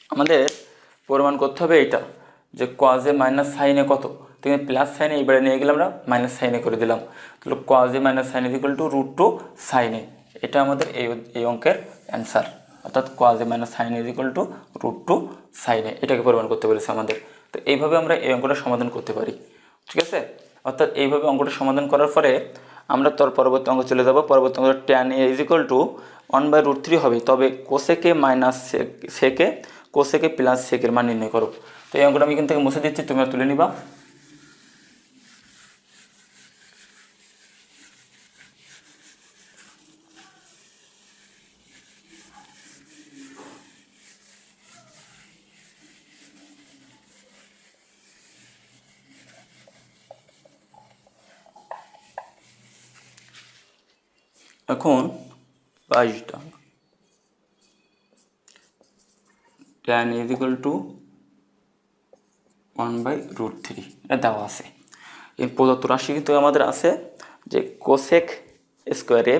আমাদের প্রমাণ করতে হবে এইটা যে cos A minus sine A কত, তো প্লাস সাইন এ এবারে নিয়ে গেলাম আমরা মাইনাস সাইন এ করে দিলাম। তাহলে cos A minus sine A equal to √2 sine A, এটা আমাদের এই অঙ্কের অ্যান্সার, অর্থাৎ cos A minus sine A equal to √2 sine A, এটাকে প্রমাণ করতে বলেছে আমাদের। তো এইভাবে আমরা এই অঙ্কটা সমাধান করতে পারি, ঠিক আছে। অর্থাৎ এইভাবে অঙ্কটা সমাধান করার পরে আমরা পরবর্তী অঙ্ক চলে যাব। পরবর্তী অঙ্ক tan a is equal two 1/√3 হবে, তবে কোসেকে মাইনাস সেকে কোসেকে প্লাস সেকের মান নির্ণয় করো। তো এই অঙ্কটা আমি এখান থেকে মুছে দিচ্ছি, তোমরা তুলে নিবা। এখন 22টা tan a is equal two 1/√3 এটা দেওয়া আছে। এর প্রদত্ত রাশি কিন্তু আমাদের আছে যে কোসেক স্কোয়ারে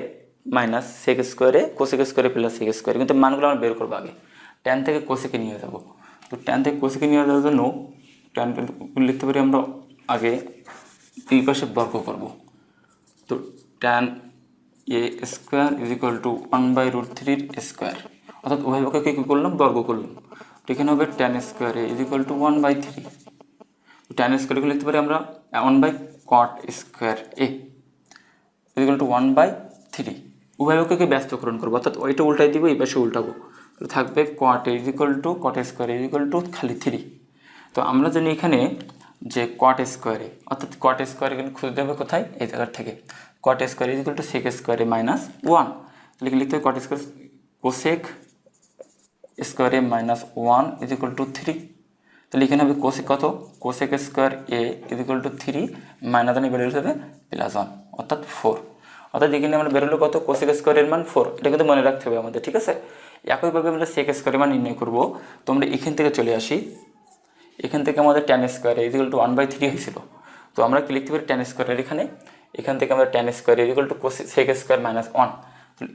মাইনাস সেক স্কোয়ারে কোসেক স্কোয়ারে প্লাস সেক স্কোয়ারে, কিন্তু মানগুলো আমরা বের করবো আগে। ট্যান থেকে কোসেকে নিয়ে যাব, তো ট্যান থেকে কোসেকে নিয়ে যাওয়ার জন্য ট্যান লিখতে পারি আমরা আগে দুই পাশে বর্গ করব। তো tan a square is equal two 1/√3 square, অর্থাৎ উভয় পক্ষকে কী করলাম বর্গ করলাম। তো এখানে হবে tan square A is equal to 1/3। Tan স্কোয়ারকে লিখতে পারি আমরা 1/cot square A is equal to 1/3। উভয় পক্ষকে ব্যস্তকরণ করবো, অর্থাৎ ওইটা উল্টাই দিব, এই পাশে উল্টাবো। তো থাকবে cot a is equal two cot square is equal two খালি 3। তো আমরা জানি এখানে যে cot স্কোয়ারে, অর্থাৎ cot স্কোয়ার এখানে খুঁজতে হবে কোথায়, এই জায়গার থেকে। cot square is equal to sec square A minus 1, লিখতে হবে cot square cosec square A minus 1 is equal to 3। তাহলে এখানে হবে কোসেক কত, cosec square A is equal to 3 minus 1 বেড়ে হবে +1 অর্থাৎ 4। অর্থাৎ এখানে আমরা বেরোলো কত, কোসেক স্কোয়ারের মান 4, এটা কিন্তু মনে রাখতে হবে আমাদের, ঠিক আছে। একইভাবে আমরা সেক স্কোয়ারের মান নির্ণয় করব। তো আমরা এখান থেকে চলে আসি, এখান থেকে আমাদের ট্যান স্কোয়ার ইকুয়াল টু 1/3 হয়েছিল। তো আমরা কি লিখতে পারি, ট্যান স্কোয়ারের এখান থেকে আমরা tan square equal to sec square -1।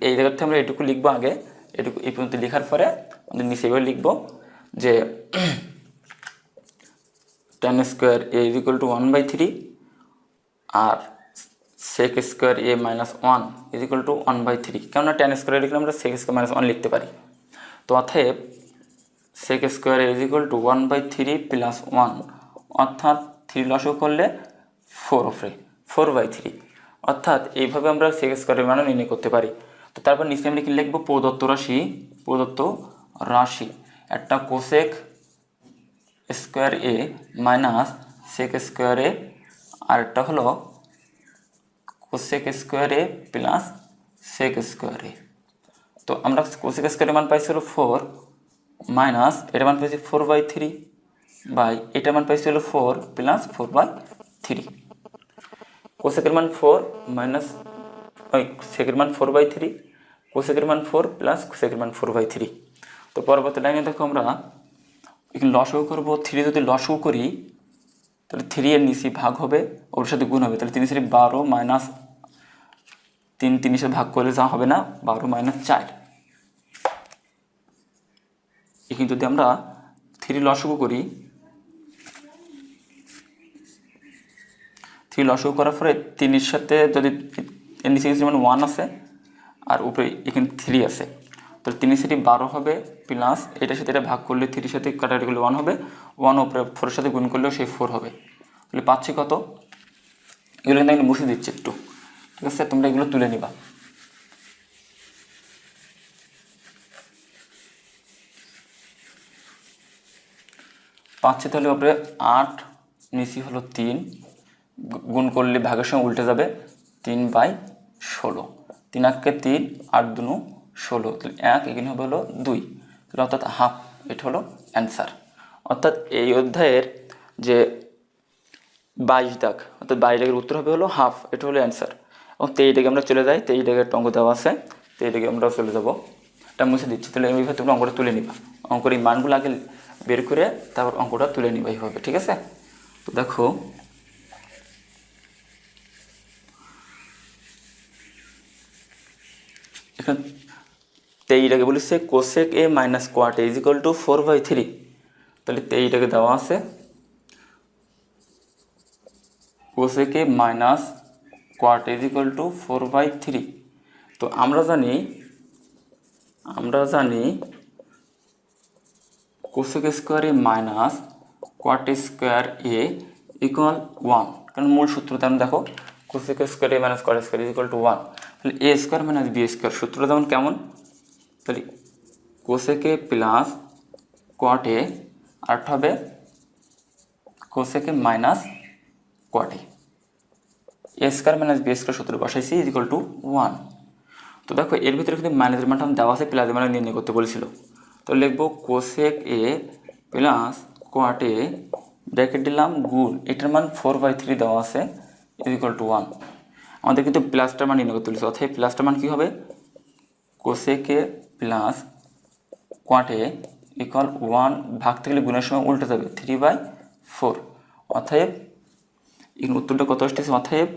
এই জায়গাতে আমরা এটুকু লিখবো আগে, এটুকু এই পর্যন্ত লেখার পরে আমাদের নিচে এবার লিখবো যে tan square A equal to 1/3 আর sec square A -1 equal to 1/3। কেননা ট্যান স্কোয়ার লিখলে আমরা সেক স্কোয়ার -1 লিখতে পারি। তো অতএব sec square A equal to 1/3 + 1, অর্থাৎ 3 লসাগু করলে 4 উপরে 4/3, অর্থাৎ এইভাবে আমরা সেক স্কোয়ারের মানও নির্ণয় করতে পারি। তো তারপর নিচে আমরা কি লিখবো, প্রদত্ত রাশি একটা কোসেক স্কোয়ার এ মাইনাস সেক স্কোয়ার এ, আর একটা হলো cosec square A plus sec square A. তো আমরা কোসেক স্কোয়ারের মান পাইছি হলো 4 মাইনাস এটার মান পাইছি 4/3 বাই এটার মান পাইছি হলো 4 প্লাস 4/3। কোসেকের মান 4 মাইনাস সেকের মান 4/3, কোসেকের মান 4 প্লাস কোসেকের মান 4/3। তো পরবর্তী লাইনে দেখো আমরা এখানে লসাগু করবো। 3 যদি লসাগু করি তাহলে 3 এর নিচে ভাগ হবে, ওর সাথে গুণ হবে, তাহলে 3 3 12 মাইনাস 3 3 সাথে ভাগ করলে যা হবে না, 12 - 4। এখানে যদি আমরা 3 লসাগু করি, 3 লসাগু করার পরে 3 এর সাথে যদি এর নিচে কিছু মানে 1 আছে আর উপরে এখানে 3 আছে, তো 3 3 12 হবে প্লাস এটার সাথে এটা ভাগ করলে 3 সাথে কাটাকাটি করলে 1 হবে, 1 উপরে 4 এর সাথে গুণ করলেও সেই 4 হবে। তাহলে পাচ্ছি কত, এগুলো কিন্তু আমি মুছে দিচ্ছি একটু, ঠিক আছে, তোমরা এগুলো তুলে নিবা। পাচ্ছি তাহলে উপরে 8, নিচে হলো 3, গুণ করলে ভাগের সঙ্গে উল্টে যাবে, 3/16, 3 আঁকে 3, 8 2 16, তাহলে 1, এখানে হবে হলো 2, তাহলে অর্থাৎ হাফ, এটা হলো অ্যান্সার। অর্থাৎ এই অধ্যায়ের যে 22 দাগ, অর্থাৎ 22 দাগের উত্তর হবে হলো হাফ, এটা হলো অ্যান্সার। এবং 23 দাগে আমরা চলে যাই, 23 দাগের অঙ্ক দেওয়া আছে, 23 দাগে আমরা চলে যাবো, এটা মুছে দিচ্ছি। তাহলে এইভাবে তোমরা অঙ্কটা তুলে নিবা, অঙ্কের এই মানগুলো আগে বের করে তারপর অঙ্কটা তুলে নিবা এইভাবে, ঠিক আছে। তো দেখো এখানে 23 দাগে বলেছে cosec A minus cot A equal two 4/3, তাহলে 23 দাগে দেওয়া আছে cosec A minus cot A equal two 4/3। তো আমরা জানি cosec square A minus কোয়াট square A equal 1, কারণ মূল সূত্র তেমন দেখো cosec square A minus কোয়াট square equal to 1, তাহলে A square minus B square সূত্র যেমন কেমন, তাহলে কোসেক এ প্লাস কোয়াট এ আর হবে cosec A minus cot A square minus B square সূত্র বসাইছি ইকুয়াল টু 1। তো দেখো এর ভিতরে কিন্তু মাইনাসের মানটা দেওয়া আছে, প্লাসের মান নির্ণয় করতে বলেছিল। তো লিখবো কোসেক এ প্লাস কোয়াট এ ব্র্যাকেট দিলাম গুণ এটার মান 4/3 দেওয়া আছে ইকুয়াল টু 1। আমাদের কিন্তু প্লাসটার মান নির্ণয় করতে বলেছে, অর্থাৎ প্লাসটার মান কী হবে, cosec A plus কোয়াট A equal 1, ভাগ থেকে গুণের সময় উল্টে যাবে 3/4, অতএব এই উত্তরটা কত আসতেছে, অতএব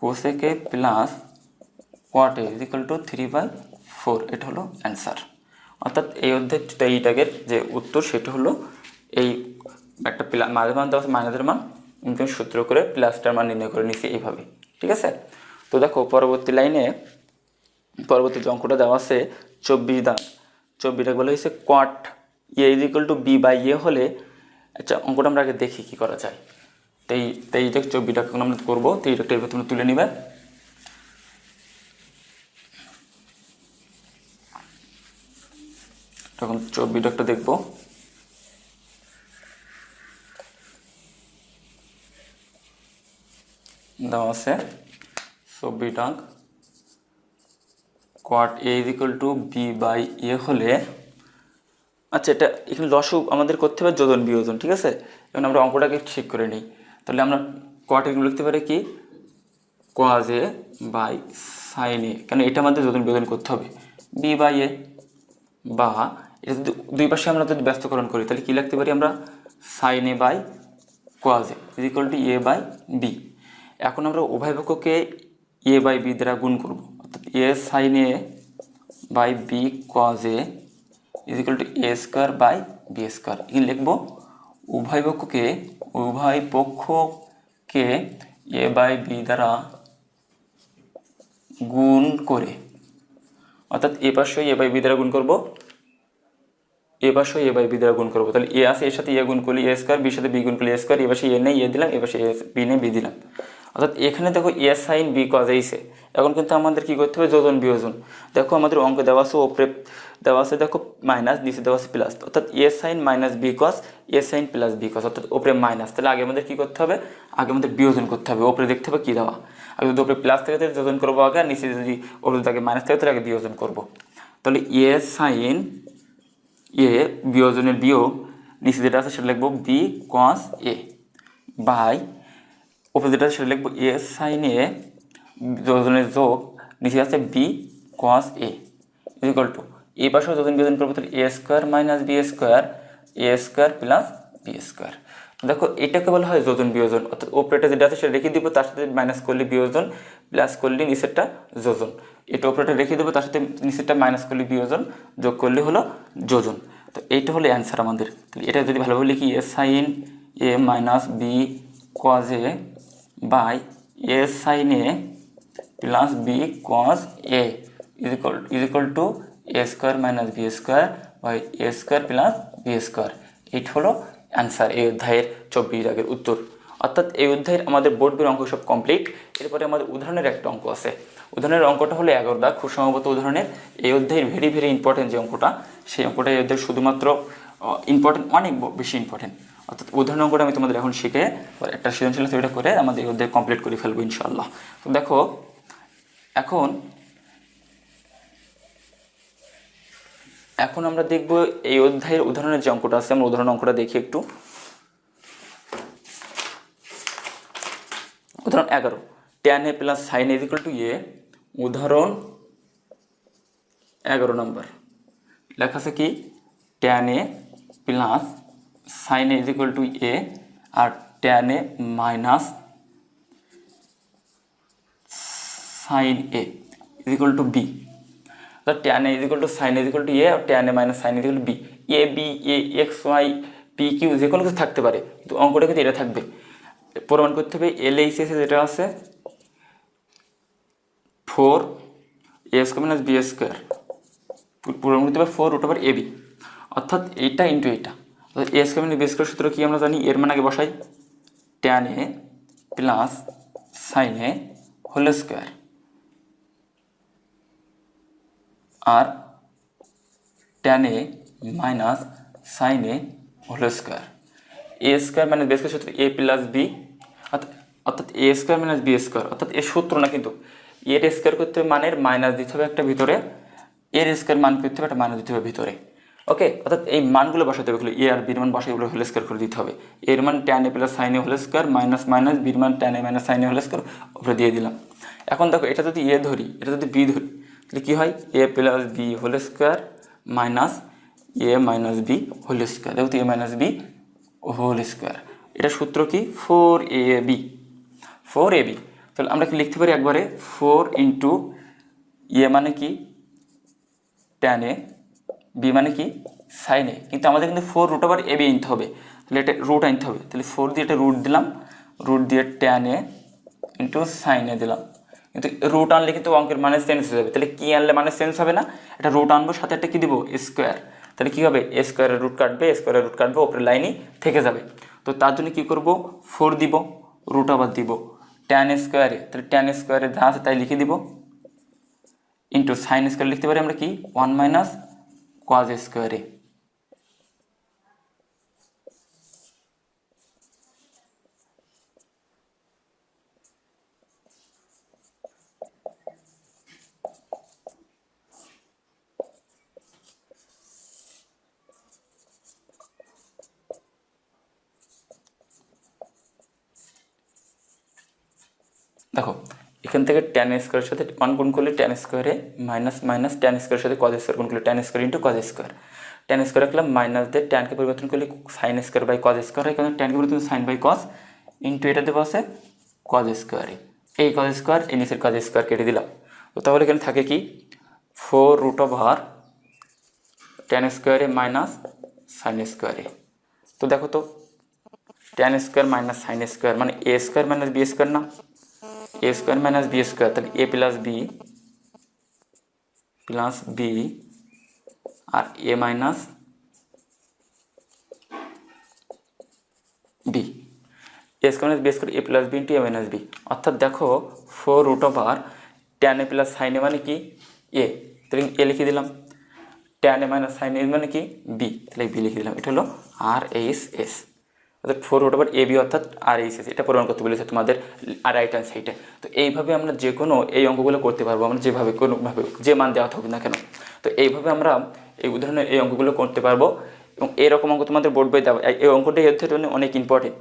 cosec A plus কোয়াট A equal two 3/4, এটা হলো অ্যান্সার। অর্থাৎ এই অধ্যায় 23 দাগের যে উত্তর সেটা হলো এই একটা মাঝের মান দেওয়া আছে, মাইনাসের মান সূত্র করে প্লাসটার মান নির্ণয় করে নিচ্ছি এইভাবে, ঠিক আছে। তো দেখো পরবর্তী লাইনে পরবর্তী যে অঙ্কটা দেওয়া আছে 24 দাগ, 24 দাগ বলা হয়েছে cot A equal to B by A হলে, আচ্ছা অঙ্কটা আমরা আগে দেখি কী করা যায়। 23 দাগ 24 দাগ আমরা করবো, 23 দাগটা এবার তোমরা তুলে নিবে। তখন 24 দাগটা দেখবো, দেওয়া আছে 24 দাগ cot A equal to B by A হলে, আচ্ছা এটা এখানে লসাগু আমাদের করতে হবে যোজন বিয়োজন, ঠিক আছে। এখন আমরা অঙ্কটাকে ঠিক করে নিই, তাহলে আমরা কোয়াট এগুলো লিখতে পারি কি কজ এ বাই সাইন এ, কেন এটা আমাদের যোজন বিয়োজন করতে হবে, বি বাই এ, বা এটা যদি দুই পাশে আমরা যদি ব্যস্তকরণ করি তাহলে কী লিখতে পারি আমরা, sine A by cos A is equal to A by B. এখন আমরা উভয় পক্ষকে এ বাই বি দ্বারা গুণ করব, অর্থাৎ A sine A by B cos A is equal to A square by B square. কি লিখব, উভয় পক্ষকে এ বাই বি দ্বারা গুণ করে, অর্থাৎ এ পাশে এ বাই বি দ্বারা গুণ করব, এ পাশে এ বাই বি দ্বারা গুণ করবো, তাহলে এ আছে এর সাথে এ গুণ করলে এ স্কোয়ার, বির সাথে বি গুণ করলে এ স্কোয়ার, এ পাশে এ নেই এ দিলাম, এ পাশে এ বি নেই বি দিলাম। অর্থাৎ এখানে দেখো এ সাইন বি কজ এইছে, এখন কিন্তু আমাদের কী করতে হবে, যোজন বিয়োজন। দেখো আমাদের অঙ্ক দেওয়া আছে, ওপরে দেওয়া আছে দেখো মাইনাস, নিচে দেওয়া আছে প্লাস, অর্থাৎ A sign minus B cos, A sign plus B cause, অর্থাৎ ওপরে মাইনাস, তাহলে আগে আমাদের কী করতে হবে, আগে আমাদের বিয়োজন করতে হবে, ওপরে দেখতে হবে কী দেওয়া, আগে যদি ওপরে প্লাস থাকে তাহলে যোজন করবো আগে, আর নিচে যদি ওপরে আগে মাইনাস থাকে তাহলে আগে বিয়োজন করবো। তাহলে এ সাইন এ বিয়োজনের বিয়োগ, নিচে যেটা আছে সেটা লিখবো বি কস এ বাই উপরে যেটা আছে সেটা লিখবো এ সাইন এ যোজনের যোগ, নিচে আছে B cos A equal to, এই পাশেও যোজন বিয়োজন করবো তাহলে A square minus B square, A square plus B square. দেখো এটাকে বলা হয় যোজন বিয়োজন, অর্থাৎ ওপরেটা যেটা আছে সেটা রেখে দিব, তার সাথে মাইনাস করলে বিয়োজন, প্লাস করলে নিচেরটা যোজন, এটা ওপরেটা রেখে দেবো, তার সাথে নিচেরটা মাইনাস করলে বিয়োজন, যোগ করলে হলো যোজন। তো এইটা হলো অ্যান্সার আমাদের। তাহলে এটা যদি ভালোভাবে লিখি, A sine A minus B cos A by A sine A plus B cos A is equal to A square minus B square by A square plus B square. এইটা হলো অ্যান্সার, এই অধ্যায়ের 24 দাগের উত্তর। অর্থাৎ এই অধ্যায়ের আমাদের বোর্ড বইয়ের অঙ্ক সব কমপ্লিট। এরপরে আমাদের উদাহরণের একটা অঙ্ক আছে, উদাহরণের অঙ্কটা হলো 11 দাগ, খুব সম্ভবত উদাহরণের এই অধ্যায়ের ভেরি ইম্পর্টেন্ট যে অঙ্কটা, সেই অঙ্কটা এই অধ্যায়ের শুধুমাত্র ইম্পর্টেন্ট, অনেক বেশি ইম্পর্টেন্ট। অর্থাৎ উদাহরণ অঙ্কটা আমি তোমাদের এখন শিখে একটা সৃজনশীল সেটা করে আমাদের এই অধ্যায় কমপ্লিট করে ফেলবো ইনশাআল্লাহ। তো দেখো এখন আমরা দেখব এই অধ্যায়ের উদাহরণের যে অঙ্কটা আছে, আমরা উদাহরণ অঙ্কটা দেখি একটু। উদাহরণ 11, tan a plus sine A equal to A. উদাহরণ 11 নম্বর লেখা আছে কি, tan a plus sine A equal to A, আর tan a minus sine A equal to B. অর্থাৎ tan a equal to sine A equal to A, আর tan a minus sine A equal to B. A B A X Y P Q যে কোনো কিছু থাকতে পারে, কিন্তু অঙ্কটা কিন্তু এটা থাকবে। প্রমাণ করতে হবে এল এইচ এস যেটা আছে 4 এ স্কোয়ার মাইনাস বি স্কোয়ার, প্রমাণ করতে হবে 4 রুট ওভার এ বি, অর্থাৎ এইটা ইন্টু এইটা। অর্থাৎ A square minus B square সূত্র কি আমরা জানি, এর মান আগে বসাই, tan a plus sine A whole square, আর tan a minus sine A whole square. A square minus B square সূত্র এ প্লাস বি, অর্থাৎ A square minus B square, অর্থাৎ এর সূত্র না, কিন্তু এর স্কোয়ার করতে হবে মানের মাইনাস দিতে হবে একটা ভিতরে, এর স্কোয়ার মান করতে হবে একটা মাইনাস দিতে হবে ভিতরে। ওকে, অর্থাৎ এই মানগুলো বসাতে হবে, এ আর বির মান বসে এগুলো হোল স্কোয়ার করে দিতে হবে। এর মান tan a plus sine A whole square minus minus বির মান tan a minus sine A whole square উপরে দিয়ে দিলাম। এখন দেখো এটা যদি এ ধরি, এটা যদি বি ধরি, তাহলে কী হয়, A plus B whole square minus A minus B whole square, দেখো A minus B whole square. এটা সূত্র কি, 4ab। তাহলে আমরা কি লিখতে পারি একবারে, 4 ইন্টু এ মানে কি tan a, বি মানে কি সাইন এ, কিন্তু আমাদের কিন্তু 4 রুট ওভার এ বি আনতে হবে, তাহলে এটা রুট আনতে হবে, তাহলে 4 দিয়ে এটা রুট দিলাম, রুট দিয়ে tan a ইন্টু সাইন এ দিলাম। কিন্তু রুট আনলে কিন্তু অঙ্কের মানে চেঞ্জ হয়ে যাবে, তাহলে কি আনলে মানে চেঞ্জ হবে না, এটা রুট আনবো, সাথে একটা কি দিব স্কোয়ার, তাহলে কী হবে, এ স্কোয়ারের রুট কাটবে, স্কোয়ারের রুট কাটবে, ওপরের লাইনই থেকে যাবে। তো তার জন্য কী করবো, 4 দিব, রুট আবার দিব tan স্কোয়ারে, তাহলে tan স্কোয়ারে যা আছে তাই লিখে দিব, ইন্টু সাইন স্কোয়ার লিখতে পারি আমরা কি 1 মাইনাস কজ স্কোয়ারে। দেখো এখান থেকে ট্যান স্কোয়ারের সাথে 1 গুণ করলে ট্যান স্কোয়ারে মাইনাস মাইনাস ট্যান স্কোয়ারের সাথে কজ স্কোয়ার গুণ করলে tan square into cos square. Tan square রাখলাম মাইনাস দিয়ে ট্যানকে পরিবর্তন করলে sine square by cos square হয়, কারণ ট্যানকে পরিবর্তন সাইন বাই কজ ইন্টু এটা দেবো আছে কজ স্কোয়ারে। এই কজ স্কোয়ার এই নিচের কজ স্কোয়ার কেটে দিলাম। তো তাহলে এখানে থাকে কি 4√, ট্যান স্কোয়ারে মাইনাস সাইন স্কোয়ারে। তো দেখো তো tan square minus sine square মানে এ স্কোয়ার মাইনাস বি স্কোয়ার না, এ স্কোয়ার মাইনাস বি স্কোয়ার, তাহলে এ প্লাস বি আর A minus B, A square minus B square A plus B into A minus B. অর্থাৎ দেখো 4√, tan A plus sine এ মানে কি এ, তাহলে এ লিখে দিলাম, ট্যান এ মাইনাস সাইন এ মানে কি বি, তাহলে বি লিখে দিলাম। এটা হলো RHS, অর্থাৎ 4√, এ বি অর্থাৎ RHS। এটা প্রমাণ করতে বলেছে তোমাদের রাইট হ্যান্ড সাইডে। তো এইভাবে আমরা যে কোনো এই অঙ্কগুলো করতে পারবো, আমরা যেভাবে কোনোভাবে যে মান দেওয়া থাকুক না কেন। তো এইভাবে আমরা এই উদাহরণের এই অঙ্কগুলো করতে পারবো। এবং এরকম অঙ্ক তোমাদের বোর্ড বই দেওয়া, এই অঙ্কটা এই অধ্যায়ের জন্য অনেক ইম্পর্টেন্ট।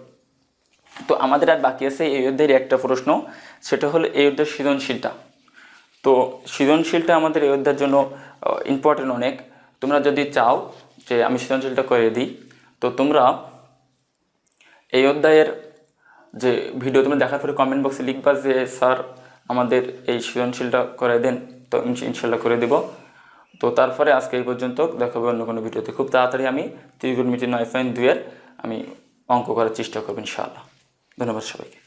তো আমাদের আর বাকি আছে এই অধ্যায়ের একটা প্রশ্ন, সেটা হলো এই অধ্যায়ের সৃজনশীলটা। তো সৃজনশীলটা আমাদের এই অধ্যায়ের জন্য ইম্পর্টেন্ট অনেক। তোমরা যদি চাও যে আমি সৃজনশীলটা করে দিই, তো তোমরা এই অধ্যায়ের যে ভিডিও তোমরা দেখার পরে কমেন্ট বক্সে লিখবা যে স্যার আমাদের এই সৃজনশীলটা করে দেন, তো ইনশাল্লাহ করে দেব। তো তারপরে আজকে এই পর্যন্ত, দেখা হবে অন্য কোনো ভিডিওতে। খুব তাড়াতাড়ি আমি ত্রিগুণ মিতি 9.2 আমি অঙ্ক করার চেষ্টা করবো ইনশাআল্লাহ। ধন্যবাদ সবাইকে।